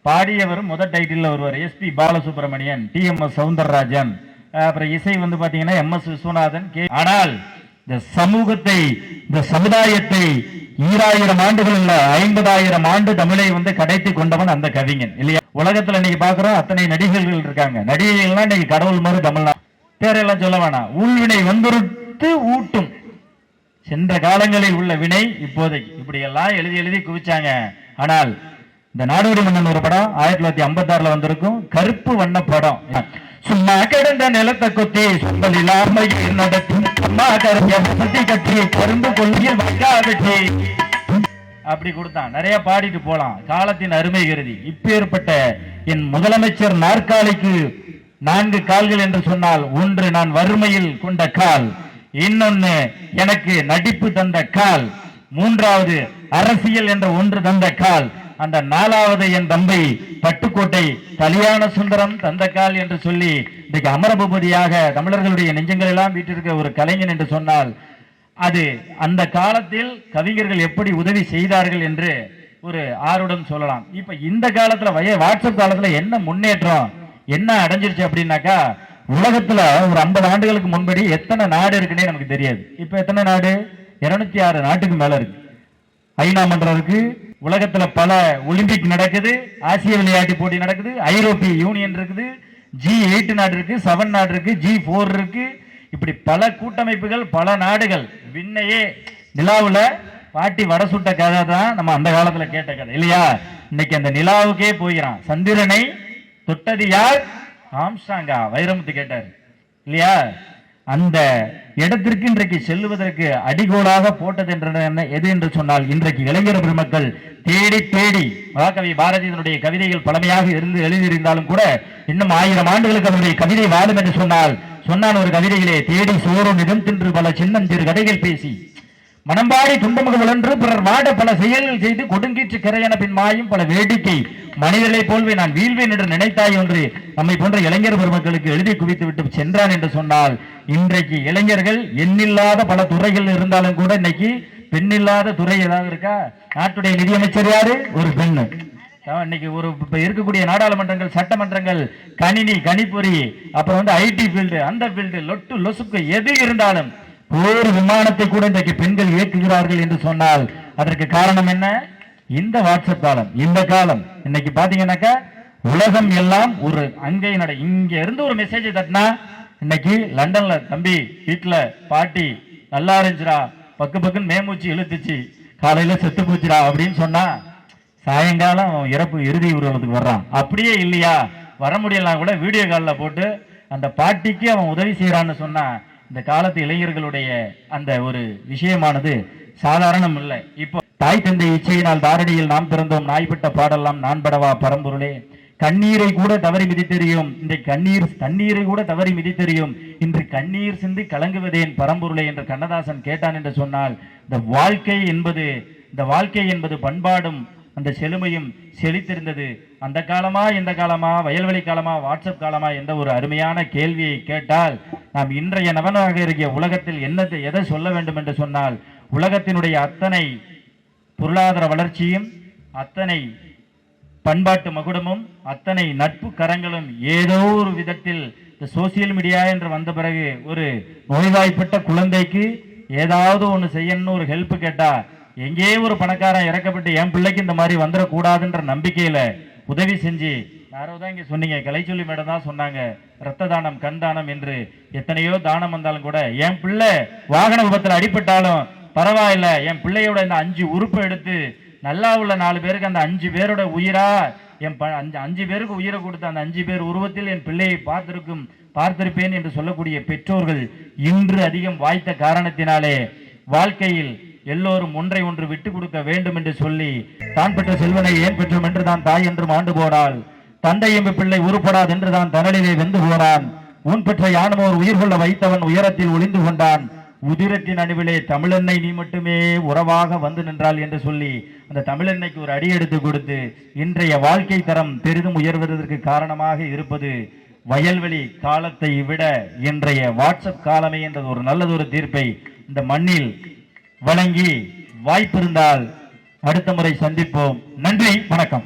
பாடியவர் முதல் டைட்டில் வருவார் எஸ்பி பாலசுப்ரமணியன், TMS சவுந்தரராஜன், அப்புறம் இசை வந்து பாத்தீங்கன்னா MS விஸ்வநாதன். ஆனால் இந்த சமூகத்தை, இந்த சமுதாயத்தை 2000 ஆண்டுகள் இல்ல 50,000 ஆண்டு தமிழை வந்து கடைத்து கொண்டவன் அந்த கவிஞன் இல்லையா? உலகத்துல இன்னைக்கு பாக்குறோம் அத்தனை நடிகர்கள் இருக்காங்க. நடிகைகள்லாம் இன்னைக்கு கடவுள் மாதிரி தமிழ்நாடு பேரெல்லாம் சொல்ல வேணாம். ஊழ்வினை வந்தொருத்து ஊட்டும். சென்ற காலங்களில் உள்ள வினை இப்போதைக்கு இப்படி எல்லாம் எழுதி எழுதி குவிச்சாங்க. ஆனால் இந்த நாடோடி மன்னன் ஒரு படம் 1956 வந்திருக்கும், கருப்பு வண்ண படம். சும்மா கிடந்த நிலத்தை கொத்தி சும்பல் இல்லாமல் நடத்தும் சும்மா கரும்பு கட்டி கரும்பு கொள்கையில் வைக்காதே அப்படி கொடுத்தான். நிறைய பாடிட்டு போலாம் காலத்தின் அருமை கருதி. இப்பேற்பட்ட என் முதலமைச்சர் நாற்காலிக்கு 4 கால்கள் என்று சொன்னால், ஒன்று நான் வறுமையில் கொண்ட கால், இன்னொன்னு எனக்கு நடிப்பு தந்த கால், மூன்றாவது அரசியல் என்ற ஒன்று தந்த கால், அந்த 4வது என் தம்பை பட்டு பட்டுக்கோட்டை கல்யாண சுந்தரம் தந்தக்கால் என்று சொல்லி இன்றைக்கு அமரபூபதியாக தமிழர்களுடைய நெஞ்சங்கள் எல்லாம் வீட்டிருக்க ஒரு கலைஞன் என்று சொன்னால் அது அந்த காலத்தில் கவிஞர்கள் எப்படி உதவி செய்தார்கள் என்று ஒரு ஆர்வம் சொல்லலாம். இப்ப இந்த காலத்துல வாட்ஸ்அப் காலத்துல என்ன முன்னேற்றம் என்ன அடைஞ்சிருச்சு அப்படின்னாக்கா, உலகத்துல ஒரு 50 ஆண்டுகளுக்கு முன்படி எத்தனை நாடு இருக்குன்னே நமக்கு தெரியாது. இப்ப எத்தனை நாடு? 206 நாட்டுக்கு மேல இருக்கு. ஐநா மன்றம் இருக்கு, உலகத்துல பல ஒலிம்பிக் நடக்குது, ஆசிய விளையாட்டு போட்டி நடக்குது, ஐரோப்பிய யூனியன் இருக்குது, G8 நாடு இருக்கு, 7 நாடு இருக்கு, G4 இருக்கு. இப்படி பல கூட்டமைப்புகள், பல நாடுகள். விண்ணையே நிலாவுல பாட்டி வடை சுட்ட கதை தான் நம்ம அந்த காலத்துல கேட்ட கதை இல்லையா? இன்னைக்கு அந்த நிலாவுக்கே போகிறான். சந்திரனை தொட்டது யார்? ஆம்ஸ்ட்ராங்கா? வைரமுத்து கேட்டார் இல்லையா? அந்த இடத்திற்கு இன்றைக்கு செல்லுவதற்கு அடிகோலாக போட்டது எது என்று சொன்னால், இன்றைக்கு இளைஞர் பெருமக்கள் தேடி தேடி மகாகவி பாரதியினுடைய கவிதைகள் பழமையாக இருந்து எழுதியிருந்தாலும் கூட இன்னும் 1000 ஆண்டுகளுக்கு அவருடைய கவிதை வாழும் என்று சொன்னான் ஒரு கவிதையிலே, தேடி சோறும் இடம் தின்று பல சின்னஞ்சிறு கதைகள் பேசி மனம்பாடி துன்பமுக என்று பிறர் வாட பல செயல்கள் செய்து கொடுங்கீற்று கரையென பின் மாயும் பல வேடிக்கை மனிதர்களை போல்வே நான் வீழ்வேன் என்று நினைத்தாய் என்று நம்மை போன்ற இளைஞர் பெருமக்களுக்கு எழுதி குவித்து விட்டு சென்றான் என்று சொன்னால், இன்றைக்கு இளைஞர்கள் எண்ணில்லாத பல துறைகள் இருந்தாலும் கூட இன்னைக்கு பெண்ணில்லாத துறை ஏதாவது இருக்கா? நாட்டுடைய நிதியமைச்சர் யாரு? ஒரு பெண்ணு. இன்னைக்கு ஒரு இருக்கக்கூடிய நாடாளுமன்றங்கள், சட்டமன்றங்கள், கணினி, கணிப்பொறி, அப்புறம் ஐடி ஃபீல்டு, அந்த ஃபீல்டு, லொட்டு லொசுக்கு எது இருந்தாலும் ஒரு விமானத்தை கூட இன்றைக்கு பெண்கள் இயக்குகிறார்கள் என்று சொன்னால் அதற்கு காரணம் என்ன? இந்த வாட்ஸ்அப் காலம், இந்த காலம். இன்னைக்கு பாத்தீங்கன்னாக்கா உலகம் எல்லாம் ஒரு அங்கே இங்க இருந்து ஒரு மெசேஜ் தட்டினா, இன்னைக்கு லண்டன்ல தம்பி வீட்டுல பாட்டி நல்லா இருந்துச்சுடா, பக்குன்னு மேமூச்சு இழுத்துச்சு, காலையில செத்து போச்சுடா அப்படின்னு சொன்னா, சாயங்காலம் இறப்பு இறுதி ஊர்வலத்துக்கு வர்றான். அப்படியே இல்லையா, வர முடியலாம் கூட வீடியோ காலில் போட்டு அந்த பாட்டிக்கு அவன் உதவி செய்யறான்னு சொன்னா, இந்த காலத்து இளைஞர்களுடைய அந்த ஒரு விஷயமானது சாதாரணம் இல்லை. இப்போ தாய் தந்தை இச்சையினால் தாரடியில் நாம் பிறந்தோம், நாய்பட்ட பாடலாம் நான் படவா பரம்பொருளே, கண்ணீரை கூட தவறி மிதித்தெறியும் இன்றைக்கு தண்ணீரை கூட தவறி மிதித்தெறியும் இன்று கண்ணீர் சிந்தி கலங்குவதேன் பரம்பொருளே என்று கண்ணதாசன் கேட்டான் என்று சொன்னால், இந்த வாழ்க்கை என்பது பண்பாடும் அந்த செழுமையும் செழித்திருந்தது. அந்த காலமா இந்த காலமா, வயல்வெளி காலமா, வாட்ஸ்அப் காலமா என்ற ஒரு அருமையான கேள்வியை கேட்டால், நாம் இன்றைய நவனாக இருக்கிற உலகத்தில் எதை சொல்ல வேண்டும் என்று சொன்னால், உலகத்தினுடைய அத்தனை பொருளாதார வளர்ச்சியும், அத்தனை பண்பாட்டு மகுடமும், அத்தனை நட்பு கரங்களும் ஏதோ ஒரு விதத்தில் இந்த சோசியல் மீடியா என்று வந்த பிறகு ஒரு நோய்வாய்ப்பட்ட குழந்தைக்கு ஏதாவது ஒன்று செய்யணும்னு ஒரு ஹெல்ப் கேட்டா, எங்கே ஒரு பணக்காரன் இறக்கப்பட்டு என் பிள்ளைக்கு இந்த மாதிரி வந்துடக்கூடாதுன்ற நம்பிக்கையில உதவி செஞ்சு, யாரோ தான் இங்க சொன்னீங்க, கலைச்சொல்லி மேடம் தான் சொன்னாங்க, ரத்த தானம், கண் தானம் என்று எத்தனையோ தானம் வந்தாலும் கூட, என் பிள்ளை வாகன விபத்தில் அடிபட்டாலும் பரவாயில்ல, என் பிள்ளையோட இந்த 5 உறுப்பை எடுத்து நல்லா உள்ள 4 பேருக்கு அந்த 5 பேரோட உயிரா, என் 5 பேருக்கு உயிரை கொடுத்த அந்த 5 பேர் உருவத்தில் என் பிள்ளையை பார்த்திருப்பேன் என்று சொல்லக்கூடிய பெற்றோர்கள் இன்று அதிகம் வாய்த்த காரணத்தினாலே வாழ்க்கையில் எல்லோரும் ஒன்று விட்டு கொடுக்க வேண்டும் என்று சொல்லி, தான் பெற்ற செல்வனை ஏன் பெற்றோம் என்று தான் தாய் என்று ஆண்டு போனாள், தந்தை எம்பு பிள்ளை உருப்படாது என்று தான் தனலிலே வெந்து போனான், ஊன் பெற்ற யானமோர் உயிர் கொள்ள வைத்தவன் உயரத்தில் ஒளிந்து கொண்டான், உதிரத்தின் அணுவிலே தமிழெண்ணை நீ மட்டுமே உறவாக வந்து நின்றாள் என்று சொல்லி அந்த தமிழெண்ணைக்கு ஒரு அடி எடுத்து கொடுத்து இன்றைய வாழ்க்கை தரம் பெரிதும் உயர்வதற்கு காரணமாக இருப்பது வயல்வெளி காலத்தை விட இன்றைய வாட்ஸ்அப் காலமே என்ற ஒரு நல்லதொரு தீர்ப்பை இந்த மண்ணில் வழங்கி, வாய்ப்பிருந்தால் அடுத்த முறை சந்திப்போம். நன்றி, வணக்கம்.